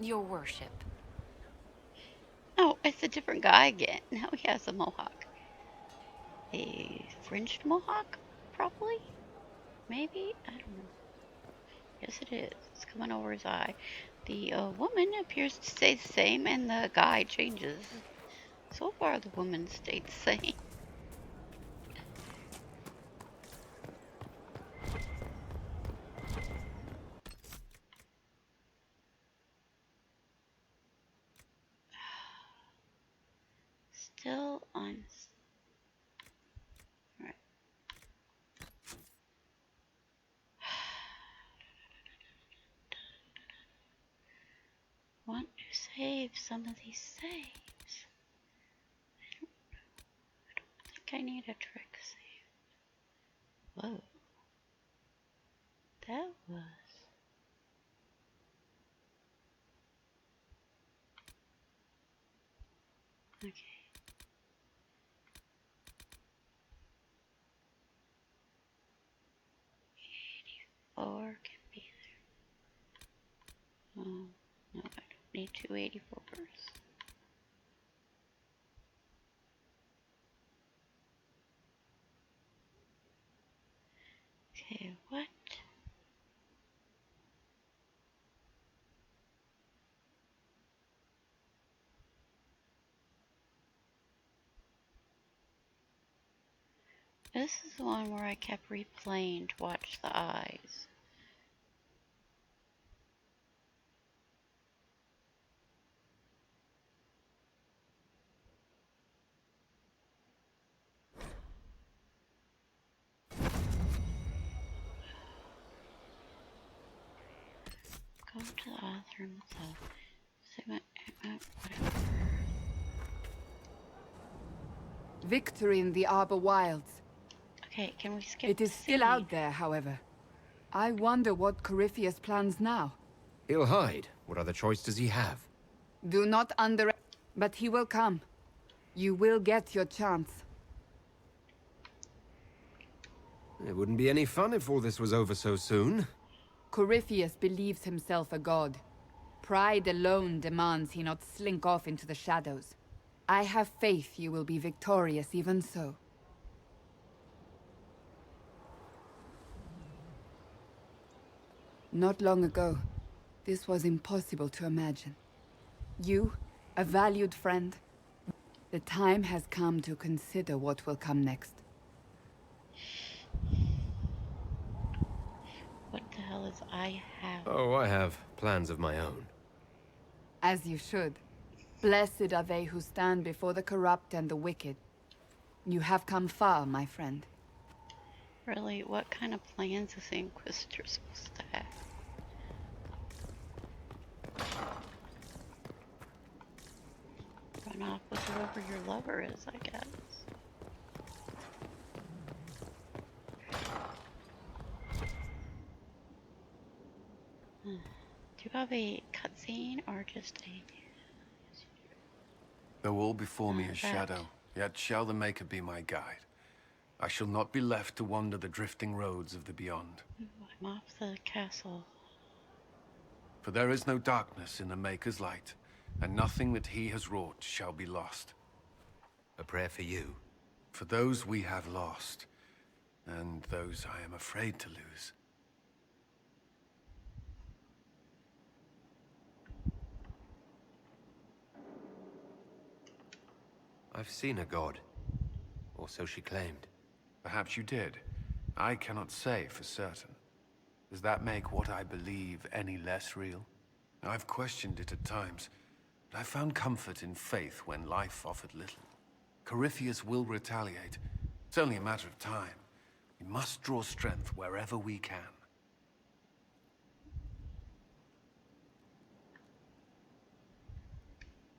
Your worship. Oh, it's a different guy again. Now he has a mohawk. A fringed mohawk, probably? Maybe? I don't know. Yes, it is. It's coming over his eye. The woman appears to stay the same, and the guy changes. So far, the woman stayed the same. Still on. Right. Want to save some of these saves. I don't think I need a trick save. Whoa. That was. Okay. 84 can be there. Oh, no, I don't need 284s. Okay, what? This is the one where I kept replaying to watch the eyes. Go to the author himself. Whatever. Victory in the Arbor Wilds. Okay, can we skip? It is still out there, however. I wonder what Corypheus plans now. He'll hide. What other choice does he have? Do not underestimate. But he will come. You will get your chance. It wouldn't be any fun if all this was over so soon. Corypheus believes himself a god. Pride alone demands he not slink off into the shadows. I have faith you will be victorious even so. Not long ago, this was impossible to imagine. You, a valued friend, the time has come to consider what will come next. What the hell is I have? Oh, I have plans of my own. As you should. Blessed are they who stand before the corrupt and the wicked. You have come far, my friend. Really, what kind of plans is the Inquisitor supposed to have? Run off with whoever your lover is, I guess. Do you have a cutscene or just a... Though all before me is shadow, yet shall the Maker be my guide. I shall not be left to wander the drifting roads of the beyond. I'm off the castle. For there is no darkness in the Maker's light, and nothing that he has wrought shall be lost. A prayer for you? For those we have lost, and those I am afraid to lose. I've seen a god. Or so she claimed. Perhaps you did. I cannot say for certain. Does that make what I believe any less real? I've questioned it at times, but I found comfort in faith when life offered little. Corypheus will retaliate. It's only a matter of time. We must draw strength wherever we can.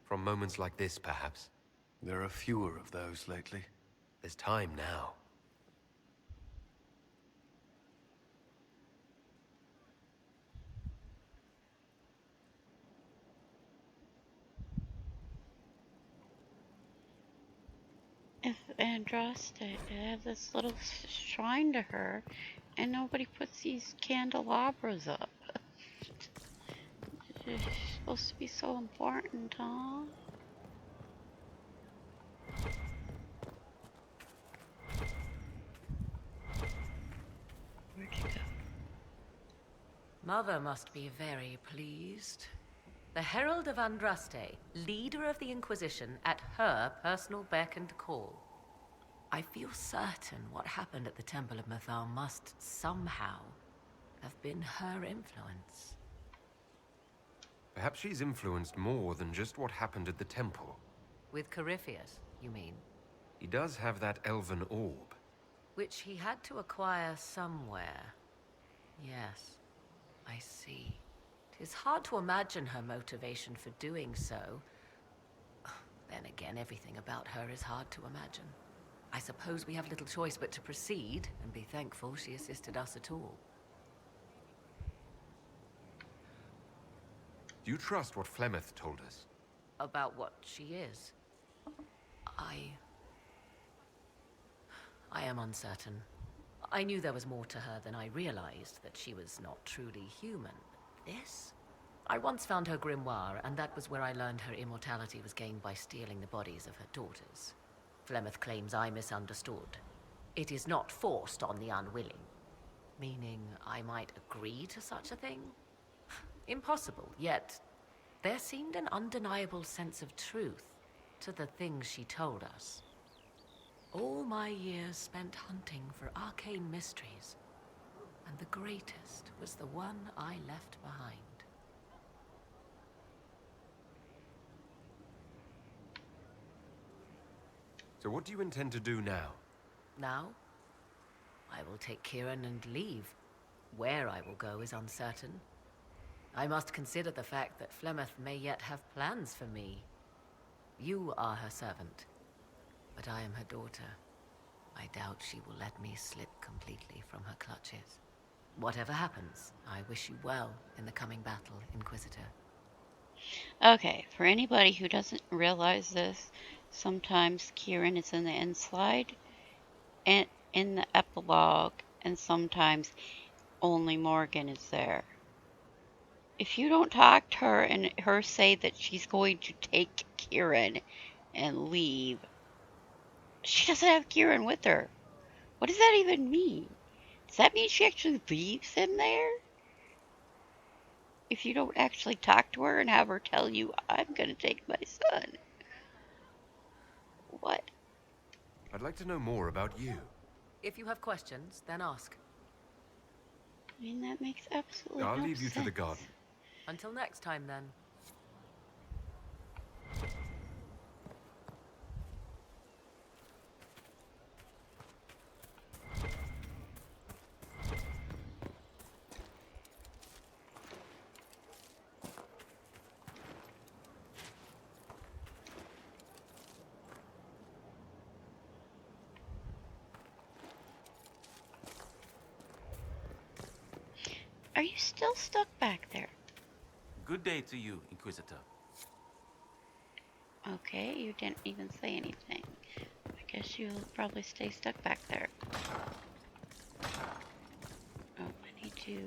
From moments like this, perhaps. There are fewer of those lately. There's time now. If Andraste had this little shrine to her, and nobody puts these candelabras up. She's supposed to be so important, huh? Where'd you go? Mother must be very pleased. The Herald of Andraste, leader of the Inquisition, at her personal beck and call. I feel certain what happened at the Temple of Mythal must somehow have been her influence. Perhaps she's influenced more than just what happened at the temple. With Corypheus, you mean? He does have that elven orb. Which he had to acquire somewhere. Yes, I see. 'Tis hard to imagine her motivation for doing so. Then again, everything about her is hard to imagine. I suppose we have little choice but to proceed and be thankful she assisted us at all. Do you trust what Flemeth told us? About what she is? I am uncertain. I knew there was more to her than I realized, that she was not truly human. This? I once found her grimoire, and that was where I learned her immortality was gained by stealing the bodies of her daughters. Flemeth claims I misunderstood. It is not forced on the unwilling. Meaning I might agree to such a thing? Impossible, yet there seemed an undeniable sense of truth to the things she told us. All my years spent hunting for arcane mysteries, and the greatest was the one I left behind. So what do you intend to do now? Now, I will take Kieran and leave. Where I will go is uncertain. I must consider the fact that Flemeth may yet have plans for me. You are her servant, but I am her daughter. I doubt she will let me slip completely from her clutches. Whatever happens, I wish you well in the coming battle, Inquisitor. Okay, for anybody who doesn't realize this, sometimes Kieran is in the end slide and in the epilogue, and sometimes only Morgan is there. If you don't talk to her and her say that she's going to take Kieran and leave, she doesn't have Kieran with her. What does that even mean? Does that mean she actually leaves him there? If you don't actually talk to her and have her tell you, I'm going to take my son. What? I'd like to know more about you. If you have questions, then ask. I mean, that makes absolutely I'll no leave you sense. to the garden. Until next time, then. Are you still stuck back there? Good day to you, Inquisitor. Okay, you didn't even say anything. I guess you'll probably stay stuck back there. Oh, I need to,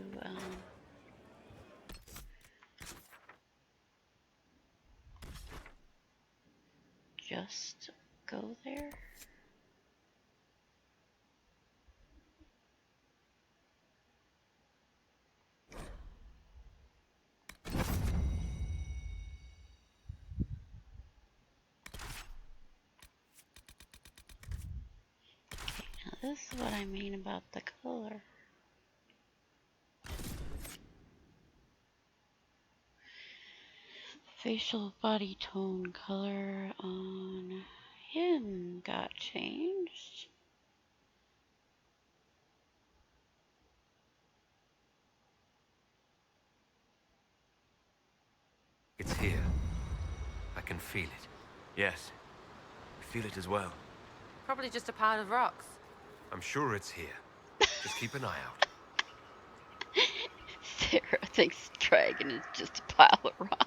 just go there. Now this is what I mean about the color. Facial body tone color on him got changed. It's here. I can feel it. Yes, I feel it as well. Probably just a pile of rocks. I'm sure it's here. Just keep an eye out. Sarah thinks dragon is just a pile of rocks.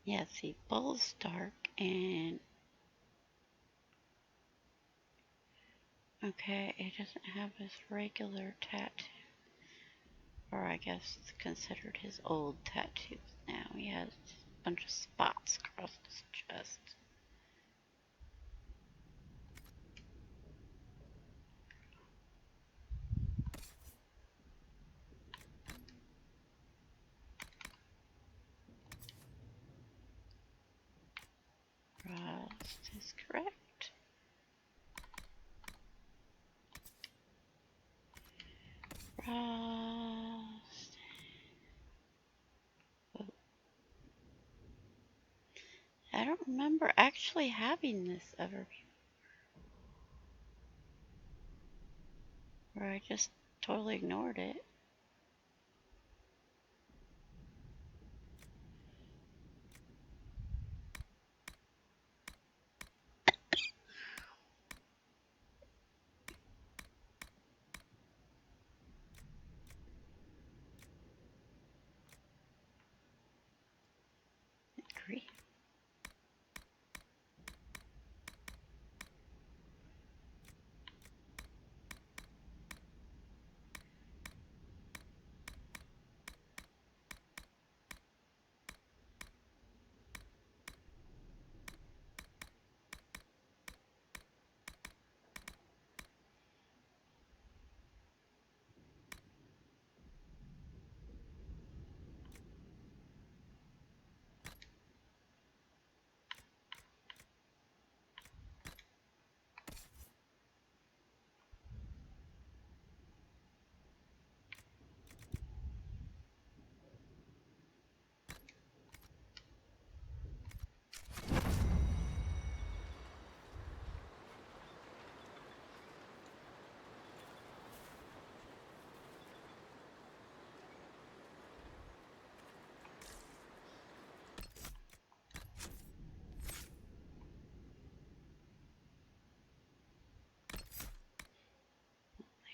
Yeah, see, Bull's dark and... Okay, it doesn't have his regular tattoo. Or I guess it's considered his old tattoos now. He has a bunch of spots across his chest. Frost is correct. Frost. Oh. I don't remember actually having this ever before. Or I just totally ignored it. Agree.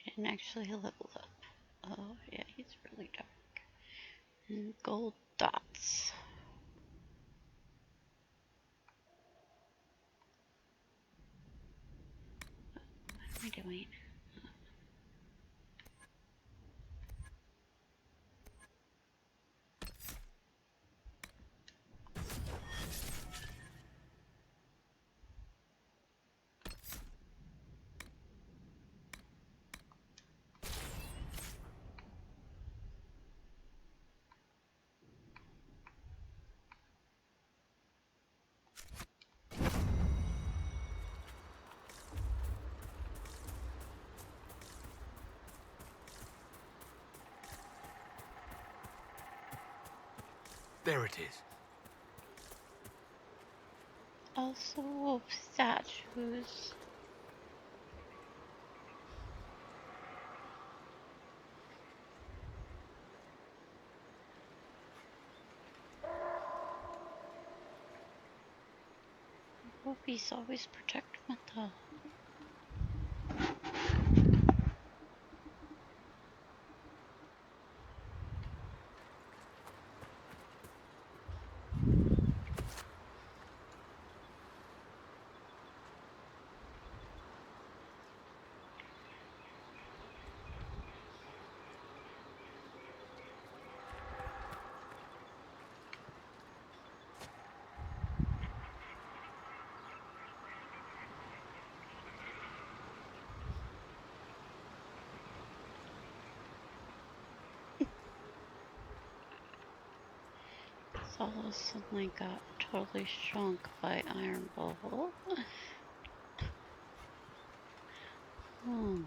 I didn't actually level up. Oh, yeah, he's really dark. And gold dots. What am I doing? There it is. Also wolf statues. Wolfies always protect Mata. Solo suddenly got totally shrunk by Iron Bull. Oh man.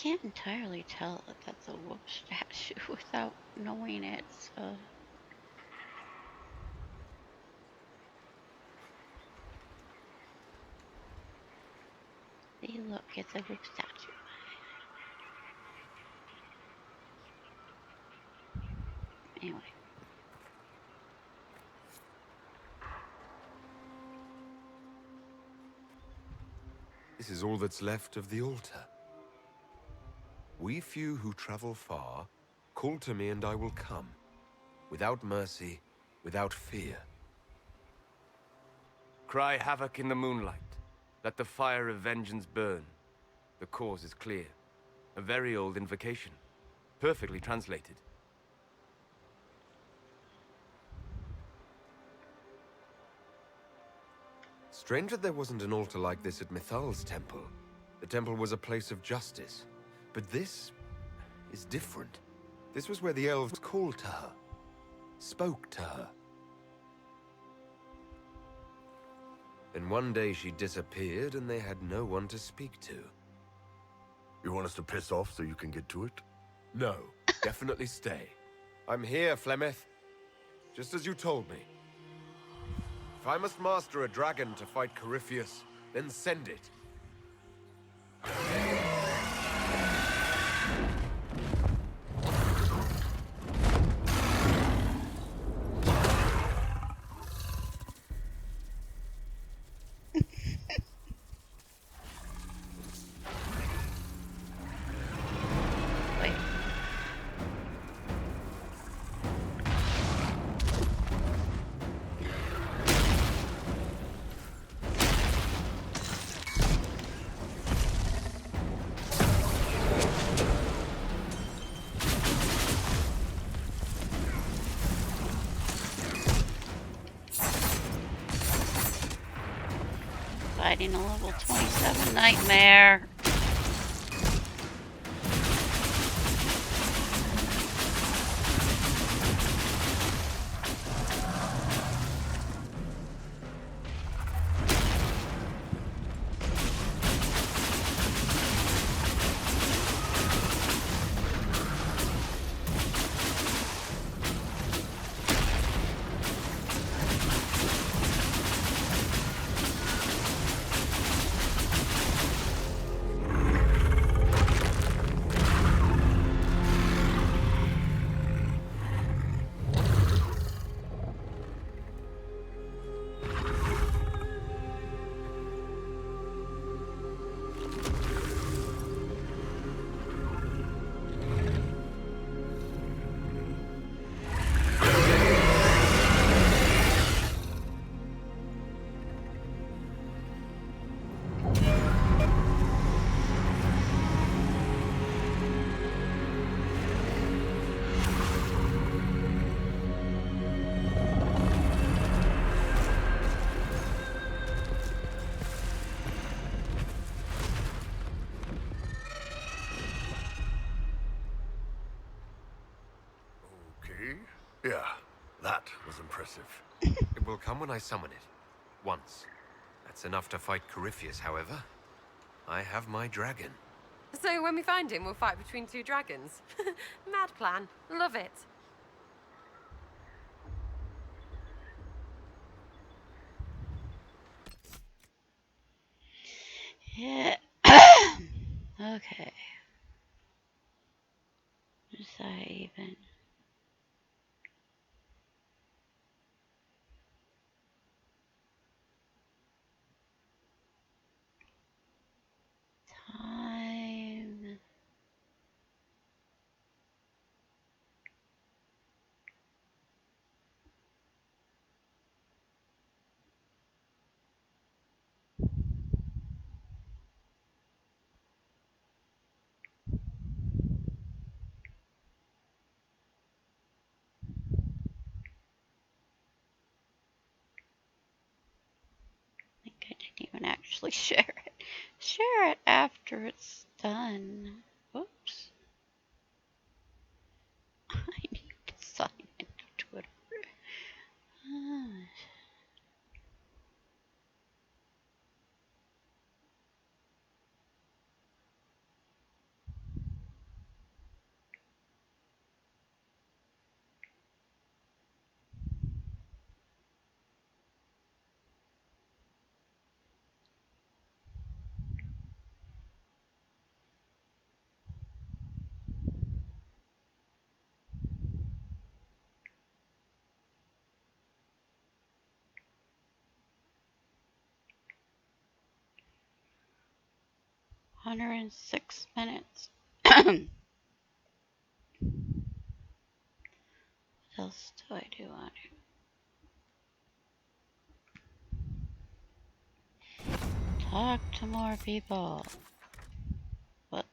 can't entirely tell if that's a wolf statue without knowing it's See, look, it's a wolf statue. Anyway. This is all that's left of the altar. We few who travel far, call to me and I will come. Without mercy, without fear. Cry havoc in the moonlight. Let the fire of vengeance burn. The cause is clear. A very old invocation. Perfectly translated. Strange that there wasn't an altar like this at Mithal's temple. The temple was a place of justice. But this is different. This was where the elves called to her. Spoke to her. Then one day she disappeared and they had no one to speak to. You want us to piss off so you can get to it? No, definitely stay. I'm here, Flemeth. Just as you told me. If I must master a dragon to fight Corypheus, then send it. Fighting a level 27 nightmare. Yeah, that was impressive. It will come when I summon it. Once. That's enough to fight Corypheus, however. I have my dragon. So when we find him, we'll fight between two dragons. Mad plan. Love it. Yeah. Okay. Was I even? Time. I think I didn't even actually share it. Share it after it's done. Oops. I need to sign into Twitter. 106 minutes. What else do I do on here? Talk to more people. But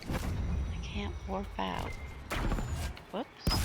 I can't warp out. Whoops.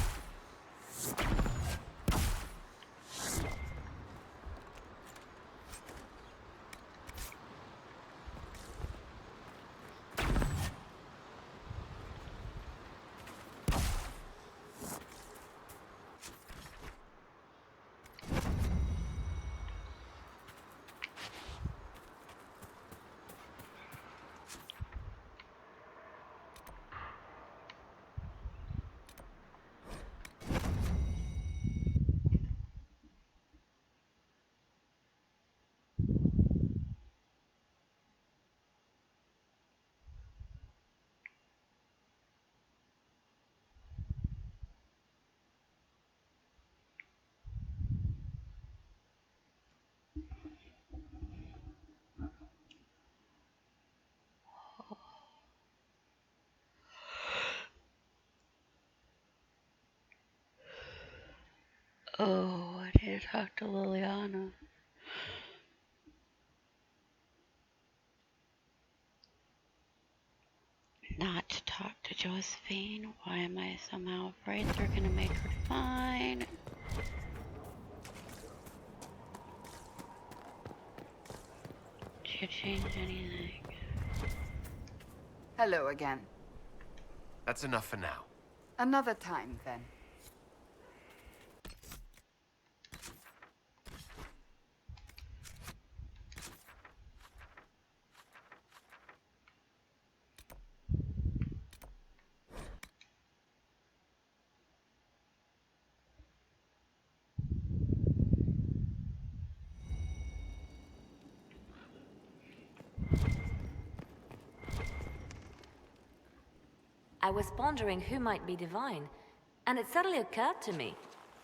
Oh, I need to talk to Liliana. Not to talk to Josephine. Why am I somehow afraid they're gonna make her fine? Did you change anything? Hello again. That's enough for now. Another time, then. I was pondering who might be divine, and it suddenly occurred to me.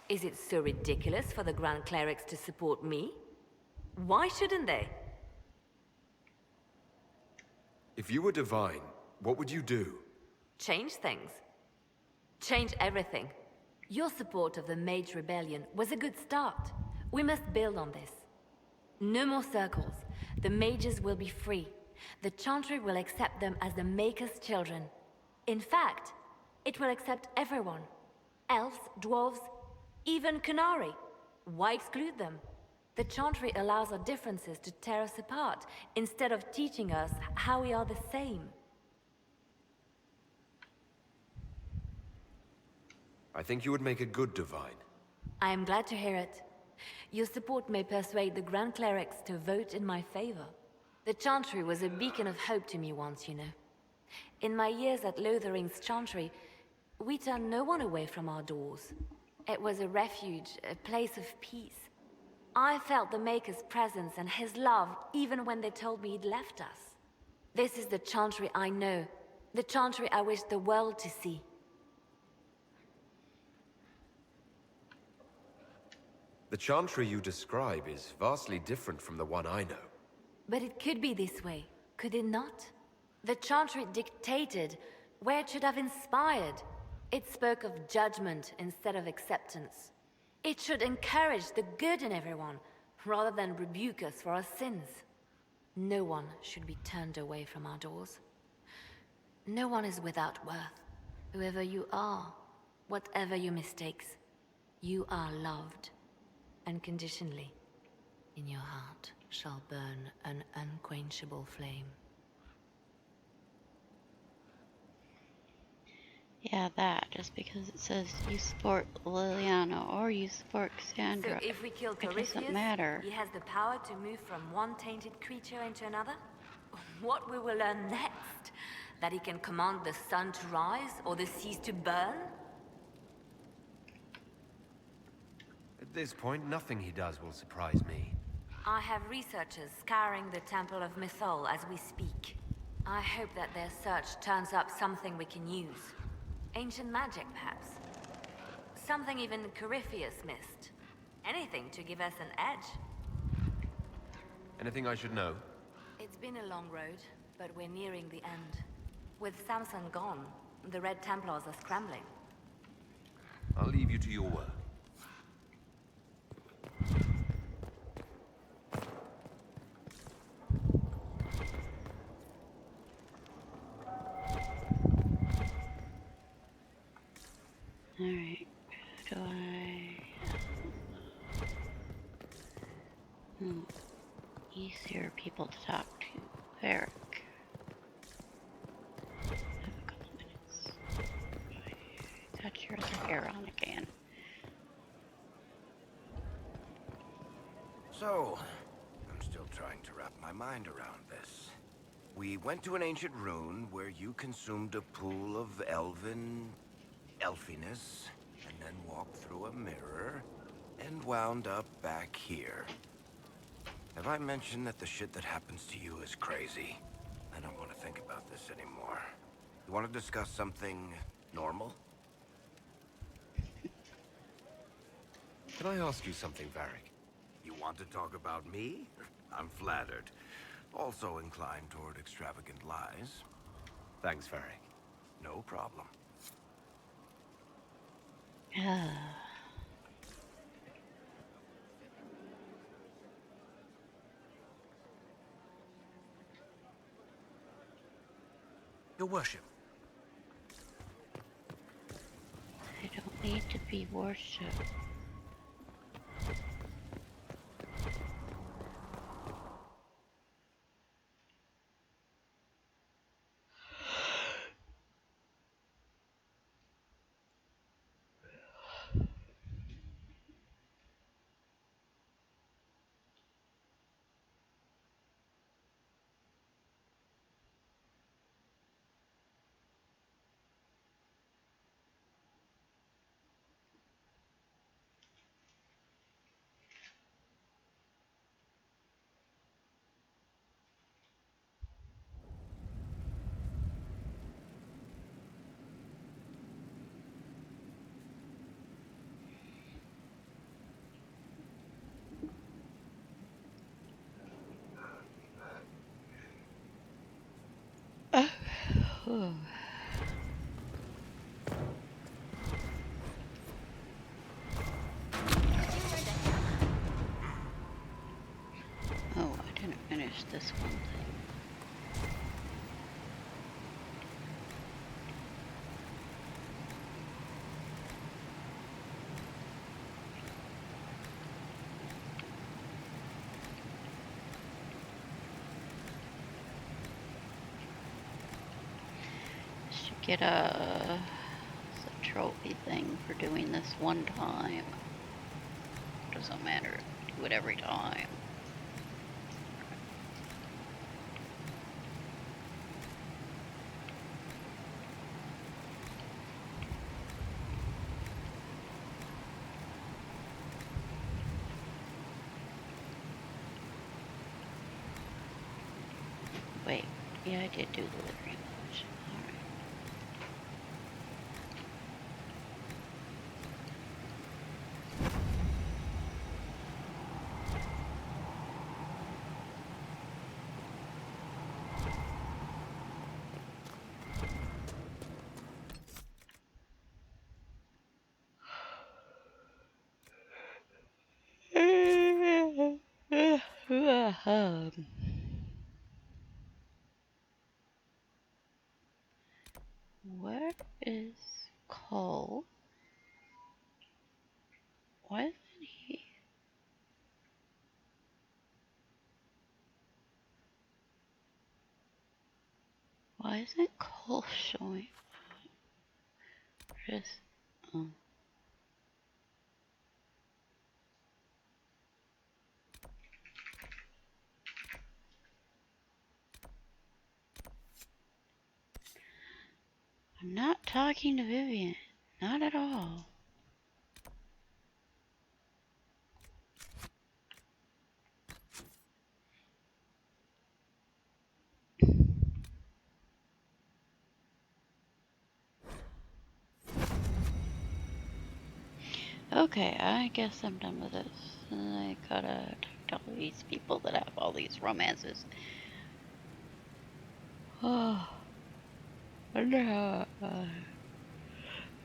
Is it so ridiculous for the Grand Clerics to support me? Why shouldn't they? If you were divine, what would you do? Change things. Change everything. Your support of the Mage Rebellion was a good start. We must build on this. No more circles. The mages will be free. The Chantry will accept them as the Maker's children. In fact, it will accept everyone. Elves, dwarves, even Kunari. Why exclude them? The Chantry allows our differences to tear us apart, instead of teaching us how we are the same. I think you would make a good divine. I am glad to hear it. Your support may persuade the Grand Clerics to vote in my favor. The Chantry was a beacon of hope to me once, you know. In my years at Lothering's Chantry, we turned no one away from our doors. It was a refuge, a place of peace. I felt the Maker's presence and his love even when they told me he'd left us. This is the Chantry I know, the Chantry I wish the world to see. The Chantry you describe is vastly different from the one I know. But it could be this way, could it not? The Chantry dictated where it should have inspired. It spoke of judgment instead of acceptance. It should encourage the good in everyone, rather than rebuke us for our sins. No one should be turned away from our doors. No one is without worth. Whoever you are, whatever your mistakes, you are loved. Unconditionally. In your heart shall burn an unquenchable flame. Yeah, that. Just because it says you support Liliana or you support Cassandra, So if we kill it doesn't Corypheus, matter. he has the power to move from one tainted creature into another? What we will learn next? That he can command the sun to rise or the seas to burn? At this point, nothing he does will surprise me. I have researchers scouring the Temple of Mythol as we speak. I hope that their search turns up something we can use. Ancient magic, perhaps. Something even Corypheus missed. Anything to give us an edge. Anything I should know? It's been a long road, but we're nearing the end. With Samson gone, the Red Templars are scrambling. I'll leave you to your work. Alright, do I... Easier people to talk to. Varric. I have a couple minutes. Touch your other hair on again. So, I'm still trying to wrap my mind around this. We went to an ancient rune where you consumed a pool of elfiness, and then walked through a mirror, and wound up back here. Have I mentioned that the shit that happens to you is crazy? I don't want to think about this anymore. You want to discuss something normal? Can I ask you something, Varric? You want to talk about me? I'm flattered. Also inclined toward extravagant lies. Thanks, Varric. No problem. Your worship. I don't need to be worshipped. Oh, I didn't finish this one thing. Should get a trophy thing for doing this one time. Doesn't matter, do it every time. Wait, yeah, I did do the livery much. Alright. Where is Cole? Why isn't he? Why isn't Cole showing? Just, I'm not talking to Vivian. Not at all. Okay, I guess I'm done with this. I gotta talk to all these people that have all these romances. Oh, I wonder how, I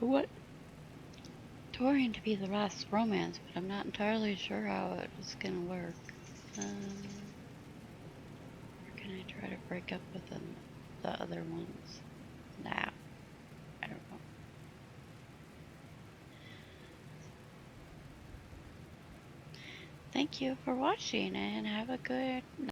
want Torian to be the last romance, but I'm not entirely sure how it's gonna work. Or can I try to break up with the other ones now? I don't know. Thank you for watching and have a good night.